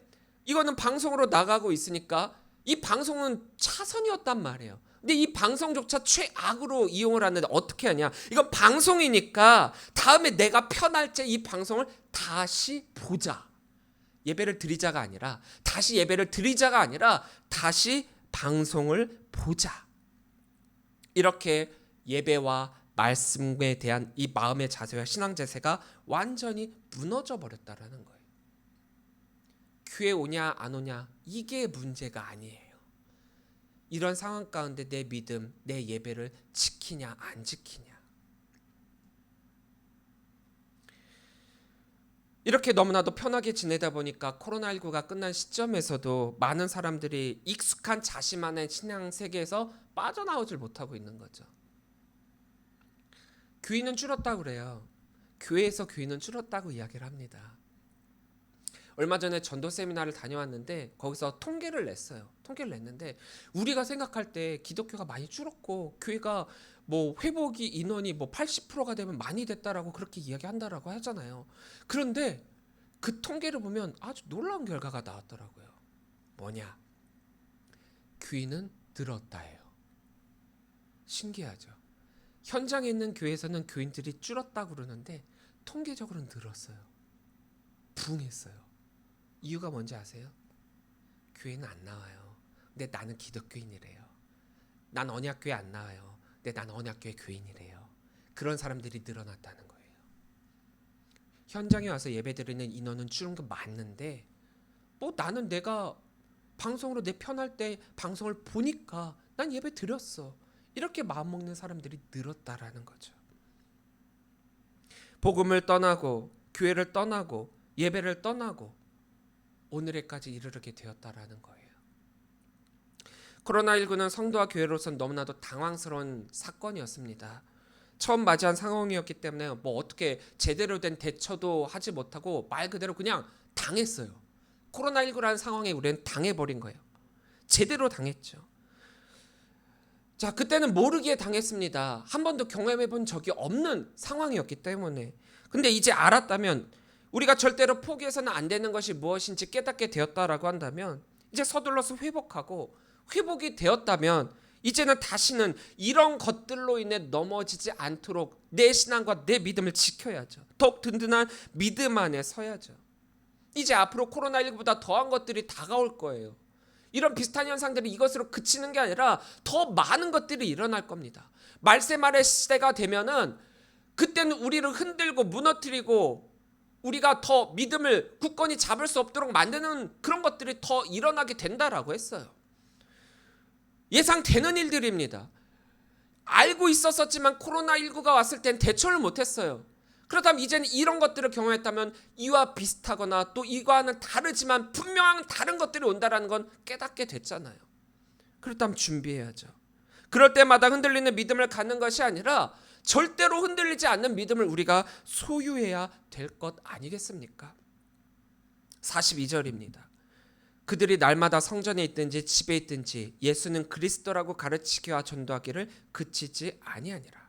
이거는 방송으로 나가고 있으니까 이 방송은 차선이었단 말이에요. 근데 이 방송조차 최악으로 이용을 하는데 어떻게 하냐? 이건 방송이니까 다음에 내가 편할 때 이 방송을 다시 보자. 예배를 드리자가 아니라 다시 방송을 보자. 이렇게 예배와 말씀에 대한 이 마음의 자세와 신앙 자세가 완전히 무너져 버렸다라는 거예요. 교회 오냐 안 오냐 이게 문제가 아니에요. 이런 상황 가운데 내 믿음, 내 예배를 지키냐 안 지키냐. 이렇게 너무나도 편하게 지내다 보니까 코로나19가 끝난 시점에서도 많은 사람들이 익숙한 자신만의 신앙 세계에서 빠져나오질 못하고 있는 거죠. 교인은 줄었다고 그래요. 교회에서 교인은 줄었다고 이야기를 합니다. 얼마 전에 전도 세미나를 다녀왔는데 거기서 통계를 냈어요. 통계를 냈는데 우리가 생각할 때 기독교가 많이 줄었고 교회가 뭐 회복이 인원이 뭐 80%가 되면 많이 됐다라고 그렇게 이야기한다라고 하잖아요. 그런데 그 통계를 보면 아주 놀라운 결과가 나왔더라고요. 뭐냐? 교인은 늘었다예요. 신기하죠. 현장에 있는 교회에서는 교인들이 줄었다고 그러는데 통계적으로는 늘었어요. 부흥했어요. 이유가 뭔지 아세요? 교회는 안 나와요. 근데 나는 기독교인이래요. 난 언약교회 안 나와요. 근데 난 언약교회 교인이래요. 그런 사람들이 늘어났다는 거예요. 현장에 와서 예배드리는 인원은 줄은 거 맞는데 뭐 나는 내가 방송으로 내 편할 때 방송을 보니까 난 예배 드렸어. 이렇게 마음먹는 사람들이 늘었다라는 거죠. 복음을 떠나고 교회를 떠나고 예배를 떠나고 오늘에까지 이르게 되었다라는 거예요. 코로나19는 성도와 교회로서는 너무나도 당황스러운 사건이었습니다. 처음 맞이한 상황이었기 때문에 뭐 어떻게 제대로 된 대처도 하지 못하고 말 그대로 그냥 당했어요. 코로나19라는 상황에 우리는 당해버린 거예요. 제대로 당했죠. 자, 그때는 모르기에 당했습니다. 한 번도 경험해 본 적이 없는 상황이었기 때문에. 근데 이제 알았다면 우리가 절대로 포기해서는 안 되는 것이 무엇인지 깨닫게 되었다라고 한다면 이제 서둘러서 회복하고 회복이 되었다면 이제는 다시는 이런 것들로 인해 넘어지지 않도록 내 신앙과 내 믿음을 지켜야죠. 더욱 든든한 믿음 안에 서야죠. 이제 앞으로 코로나19보다 더한 것들이 다가올 거예요. 이런 비슷한 현상들이 이것으로 그치는 게 아니라 더 많은 것들이 일어날 겁니다. 말세말의 시대가 되면은 그때는 우리를 흔들고 무너뜨리고 우리가 더 믿음을 굳건히 잡을 수 없도록 만드는 그런 것들이 더 일어나게 된다라고 했어요. 예상되는 일들입니다. 알고 있었지만 코로나19가 왔을 땐 대처를 못했어요. 그렇다면 이제는 이런 것들을 경험했다면 이와 비슷하거나 또 이와는 다르지만 분명한 다른 것들이 온다라는 건 깨닫게 됐잖아요. 그렇다면 준비해야죠. 그럴 때마다 흔들리는 믿음을 갖는 것이 아니라 절대로 흔들리지 않는 믿음을 우리가 소유해야 될 것 아니겠습니까? 42절입니다. 그들이 날마다 성전에 있든지 집에 있든지 예수는 그리스도라고 가르치기와 전도하기를 그치지 아니하니라.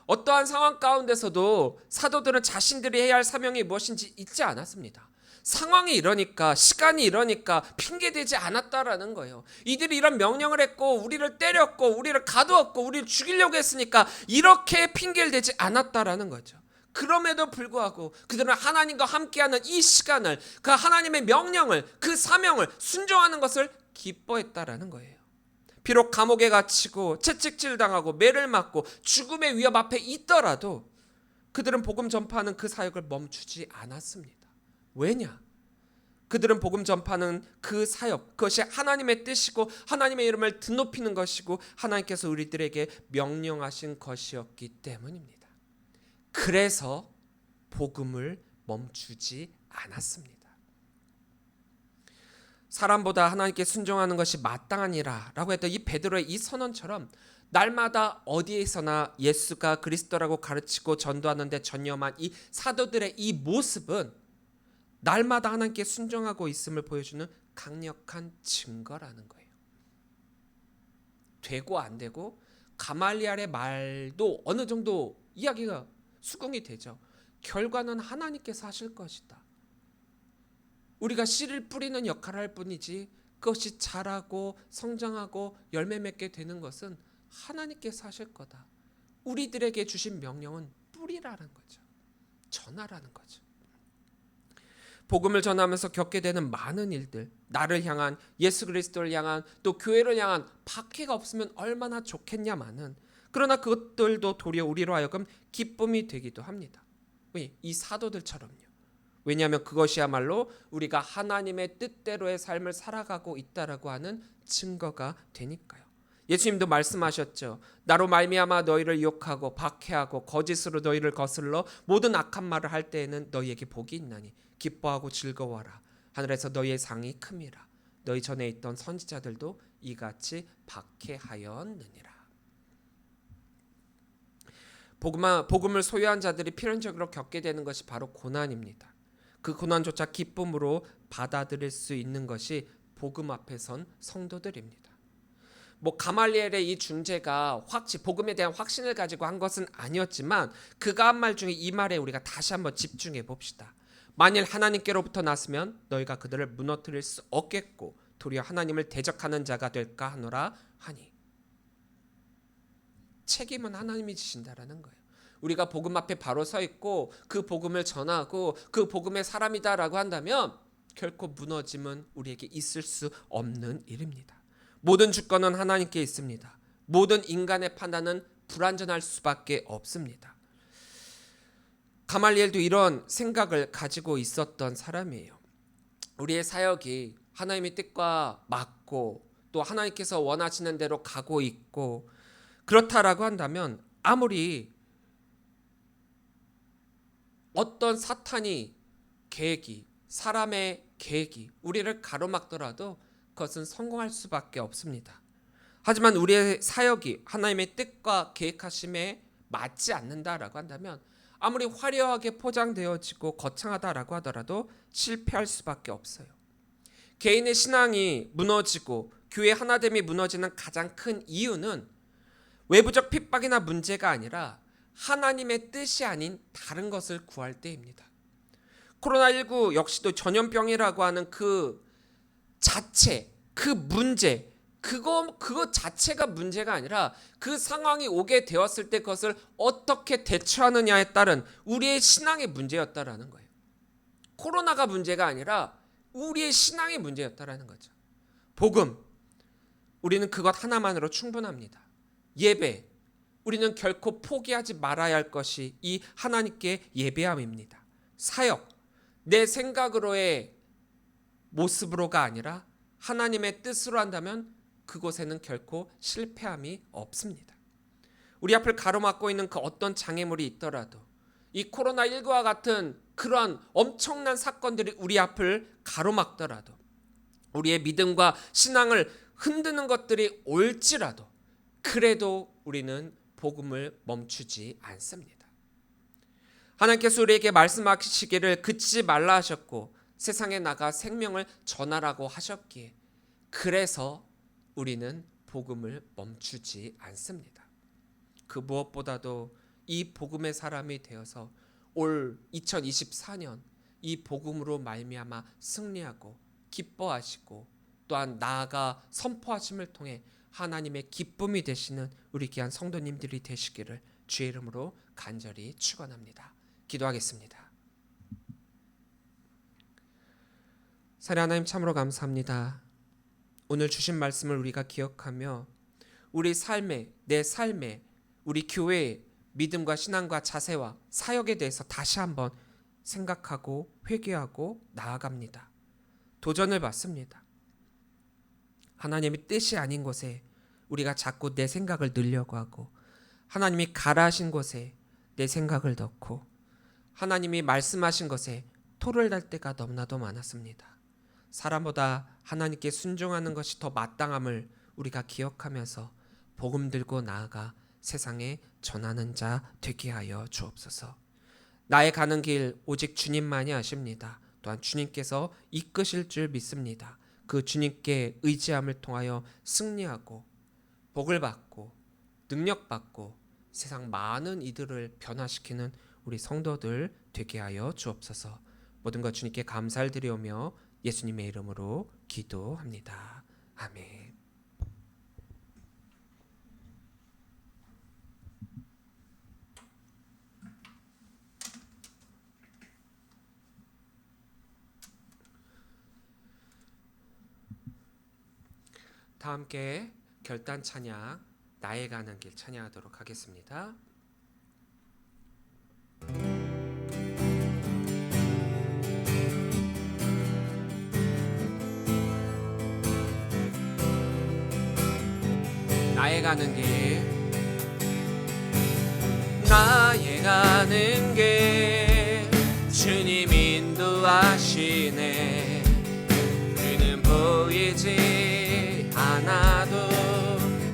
어떠한 상황 가운데서도 사도들은 자신들이 해야 할 사명이 무엇인지 잊지 않았습니다. 상황이 이러니까 시간이 이러니까 핑계대지 않았다라는 거예요. 이들이 이런 명령을 했고 우리를 때렸고 우리를 가두었고 우리를 죽이려고 했으니까 이렇게 핑계를 대지 않았다라는 거죠. 그럼에도 불구하고 그들은 하나님과 함께하는 이 시간을 그 하나님의 명령을 그 사명을 순종하는 것을 기뻐했다라는 거예요. 비록 감옥에 갇히고 채찍질 당하고 매를 맞고 죽음의 위협 앞에 있더라도 그들은 복음 전파하는 그 사역을 멈추지 않았습니다. 왜냐? 그들은 복음 전파하는 그 사역, 그것이 하나님의 뜻이고 하나님의 이름을 드높이는 것이고 하나님께서 우리들에게 명령하신 것이었기 때문입니다. 그래서 복음을 멈추지 않았습니다. 사람보다 하나님께 순종하는 것이 마땅하니라 라고 했던 이 베드로의 이 선언처럼 날마다 어디에서나 예수가 그리스도라고 가르치고 전도하는 데 전념한 이 사도들의 이 모습은 날마다 하나님께 순종하고 있음을 보여주는 강력한 증거라는 거예요. 되고 안 되고 가말리엘의 말도 어느 정도 이야기가 수긍이 되죠. 결과는 하나님께서 하실 것이다. 우리가 씨를 뿌리는 역할을 할 뿐이지 그것이 자라고 성장하고 열매 맺게 되는 것은 하나님께서 하실 거다. 우리들에게 주신 명령은 뿌리라는 거죠. 전하라는 거죠. 복음을 전하면서 겪게 되는 많은 일들, 나를 향한 예수 그리스도를 향한 또 교회를 향한 박해가 없으면 얼마나 좋겠냐마는 그러나 그것들도 도리어 우리로 하여금 기쁨이 되기도 합니다. 왜? 이 사도들처럼요. 왜냐하면 그것이야말로 우리가 하나님의 뜻대로의 삶을 살아가고 있다라고 하는 증거가 되니까요. 예수님도 말씀하셨죠. 나로 말미암아 너희를 유혹하고 박해하고 거짓으로 너희를 거슬러 모든 악한 말을 할 때에는 너희에게 복이 있나니 기뻐하고 즐거워하라. 하늘에서 너희의 상이 큼이라. 너희 전에 있던 선지자들도 이같이 박해하였느니라. 복음을 소유한 자들이 필연적으로 겪게 되는 것이 바로 고난입니다. 그 고난조차 기쁨으로 받아들일 수 있는 것이 복음 앞에 선 성도들입니다. 가말리엘의 이 중재가 복음에 대한 확신을 가지고 한 것은 아니었지만 그가 한 말 중에 이 말에 우리가 다시 한번 집중해 봅시다. 만일 하나님께로부터 났으면 너희가 그들을 무너뜨릴 수 없겠고 도리어 하나님을 대적하는 자가 될까 하노라 하니. 책임은 하나님이 지신다라는 거예요. 우리가 복음 앞에 바로 서 있고 그 복음을 전하고 그 복음의 사람이다라고 한다면 결코 무너짐은 우리에게 있을 수 없는 일입니다. 모든 주권은 하나님께 있습니다. 모든 인간의 판단은 불완전할 수밖에 없습니다. 가말리엘도 이런 생각을 가지고 있었던 사람이에요. 우리의 사역이 하나님의 뜻과 맞고 또 하나님께서 원하시는 대로 가고 있고 그렇다라고 한다면 아무리 어떤 사탄이 계획이 사람의 계획이 우리를 가로막더라도 그것은 성공할 수밖에 없습니다. 하지만 우리의 사역이 하나님의 뜻과 계획하심에 맞지 않는다라고 한다면 아무리 화려하게 포장되어지고 거창하다라고 하더라도 실패할 수밖에 없어요. 개인의 신앙이 무너지고 교회 하나됨이 무너지는 가장 큰 이유는 외부적 핍박이나 문제가 아니라 하나님의 뜻이 아닌 다른 것을 구할 때입니다. 코로나19 역시도 전염병이라고 하는 그 자체, 그 문제, 그거 자체가 문제가 아니라 그 상황이 오게 되었을 때 그것을 어떻게 대처하느냐에 따른 우리의 신앙의 문제였다라는 거예요. 코로나가 문제가 아니라 우리의 신앙의 문제였다라는 거죠. 복음, 우리는 그것 하나만으로 충분합니다. 예배, 우리는 결코 포기하지 말아야 할 것이 이 하나님께 예배함입니다. 사역, 내 생각으로의 모습으로가 아니라 하나님의 뜻으로 한다면 그곳에는 결코 실패함이 없습니다. 우리 앞을 가로막고 있는 그 어떤 장애물이 있더라도 이 코로나19와 같은 그러한 엄청난 사건들이 우리 앞을 가로막더라도 우리의 믿음과 신앙을 흔드는 것들이 올지라도 그래도 우리는 복음을 멈추지 않습니다. 하나님께서 우리에게 말씀하시기를 그치지 말라 하셨고 세상에 나가 생명을 전하라고 하셨기에 그래서 우리는 복음을 멈추지 않습니다. 그 무엇보다도 이 복음의 사람이 되어서 올 2024년 이 복음으로 말미암아 승리하고 기뻐하시고 또한 나아가 선포하심을 통해 하나님의 기쁨이 되시는 우리 귀한 성도님들이 되시기를 주의 이름으로 간절히 축원합니다. 기도하겠습니다. 사랑 하나님 참으로 감사합니다. 오늘 주신 말씀을 우리가 기억하며 우리 삶에, 내 삶에, 우리 교회의 믿음과 신앙과 자세와 사역에 대해서 다시 한번 생각하고 회개하고 나아갑니다. 도전을 받습니다. 하나님의 뜻이 아닌 곳에 우리가 자꾸 내 생각을 넣으려고 하고 하나님이 가라 하신 곳에 내 생각을 넣고 하나님이 말씀하신 것에 토를 달 때가 너무나도 많았습니다. 사람보다 하나님께 순종하는 것이 더 마땅함을 우리가 기억하면서 복음 들고 나아가 세상에 전하는 자 되게 하여 주옵소서. 나의 가는 길 오직 주님만이 아십니다. 또한 주님께서 이끄실 줄 믿습니다. 그 주님께 의지함을 통하여 승리하고 복을 받고 능력받고 세상 많은 이들을 변화시키는 우리 성도들 되게 하여 주옵소서. 모든 것 주님께 감사를 드리오며 예수님의 이름으로 기도합니다. 아멘. 다 함께 결단 찬양 나의 가는 길 찬양하도록 하겠습니다. 나의 가는 길 나의 가는 길 주님 인도하시네 그는 보이지 않아도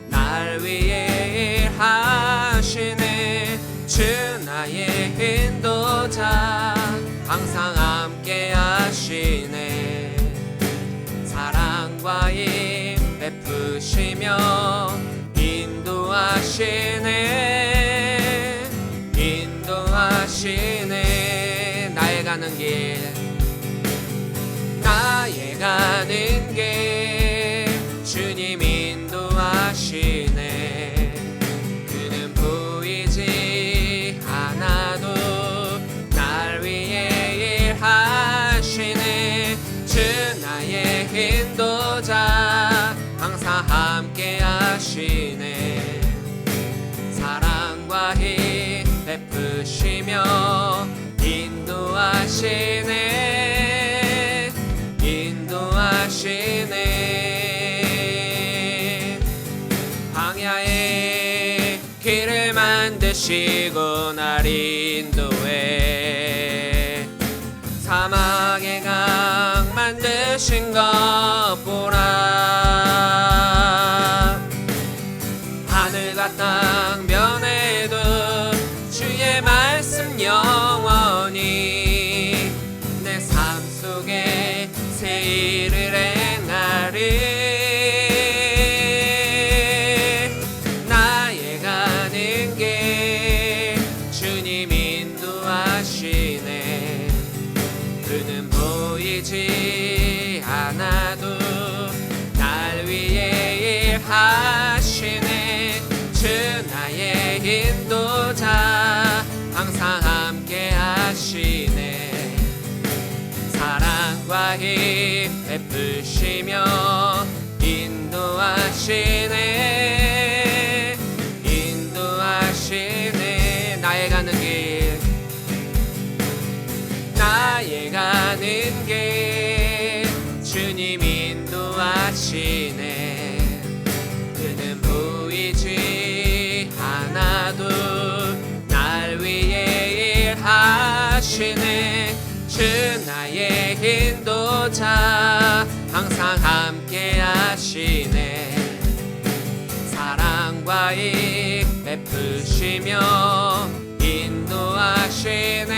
날 위해 일하시네 주 나의 인도자 항상 함께 하시네 사랑과 힘 베푸시며 인도하시네 인도하시네 나의 가는 길 나의 가는 길 주님 인도하시네 그는 보이지 않아도 날 위해 일하시네 주 나의 인도자 항상 함께 하시네 사랑과 힘 베푸시며 인도하시네 인도하시네 광야에 길을 만드시고 날 인도해 사막에 강 만드신 것 보라 하늘과 땅 면에도 주의 말씀 영원히 내 삶 속에 새 일을 행하리 나의 가는 길 주님 인도하시네 그는 보이지 않아도 날 위해 일하시네 주 나의 인도자 항상 함께 하시네 사랑과 힘 베푸시며 인도하시네 인도하시네 나의 가는 길 나의 가는 길 주님 인도하시네 그는 보이지 않아도 날 위해 일하시네 주 나의 인도자 항상 함께 하시네 사랑과 힘 베푸시며 인도하시네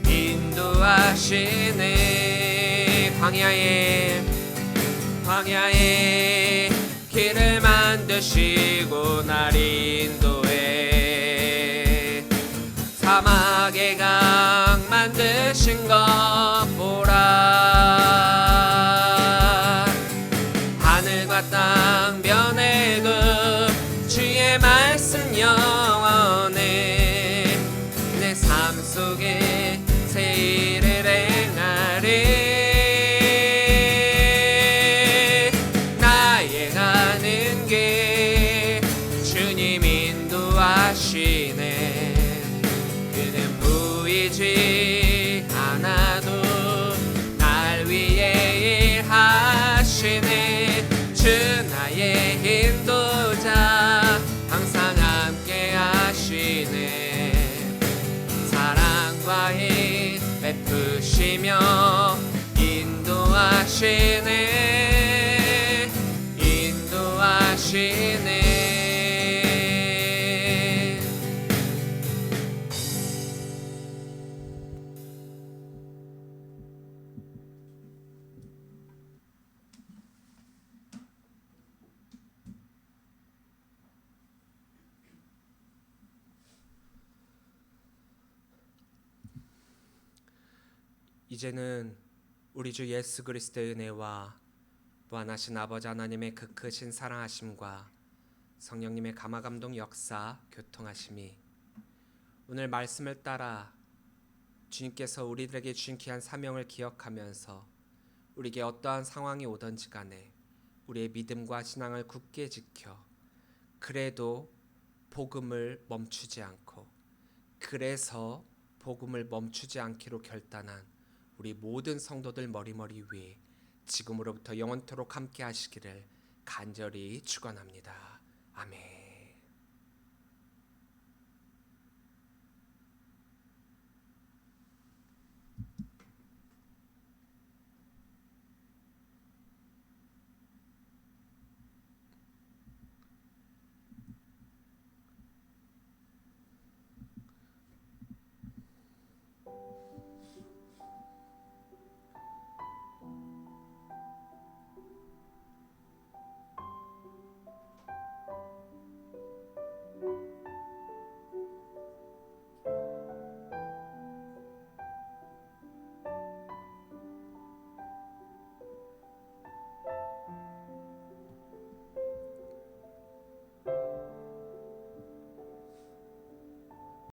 인도하시네 광야에 길을 만드시고 날 인도해 사막에 강 만드신 것 보라 하늘과 땅 면에도 주의 말씀 영원해 내 삶 속에 새 일을 행하리 나의 가는 길 주님 인도하시네 그는 보이지 않아도 날 위해 일하시네 주 나의 인도자 항상 함께 하시네 사랑과 힘 베푸시며 인도하시네 인도하시네 이제는 우리 주 예수 그리스도의 은혜와 무한하신 아버지 하나님의 그 크신 사랑하심과 성령님의 감화감동 역사 교통하심이 오늘 말씀을 따라 주님께서 우리들에게 주신 귀한 사명을 기억하면서 우리에게 어떠한 상황이 오든지 간에 우리의 믿음과 신앙을 굳게 지켜 그래도 복음을 멈추지 않고 그래서 복음을 멈추지 않기로 결단한 우리 모든 성도들 머리머리 위에 지금으로부터 영원토록 함께 하시기를 간절히 축원합니다. 아멘.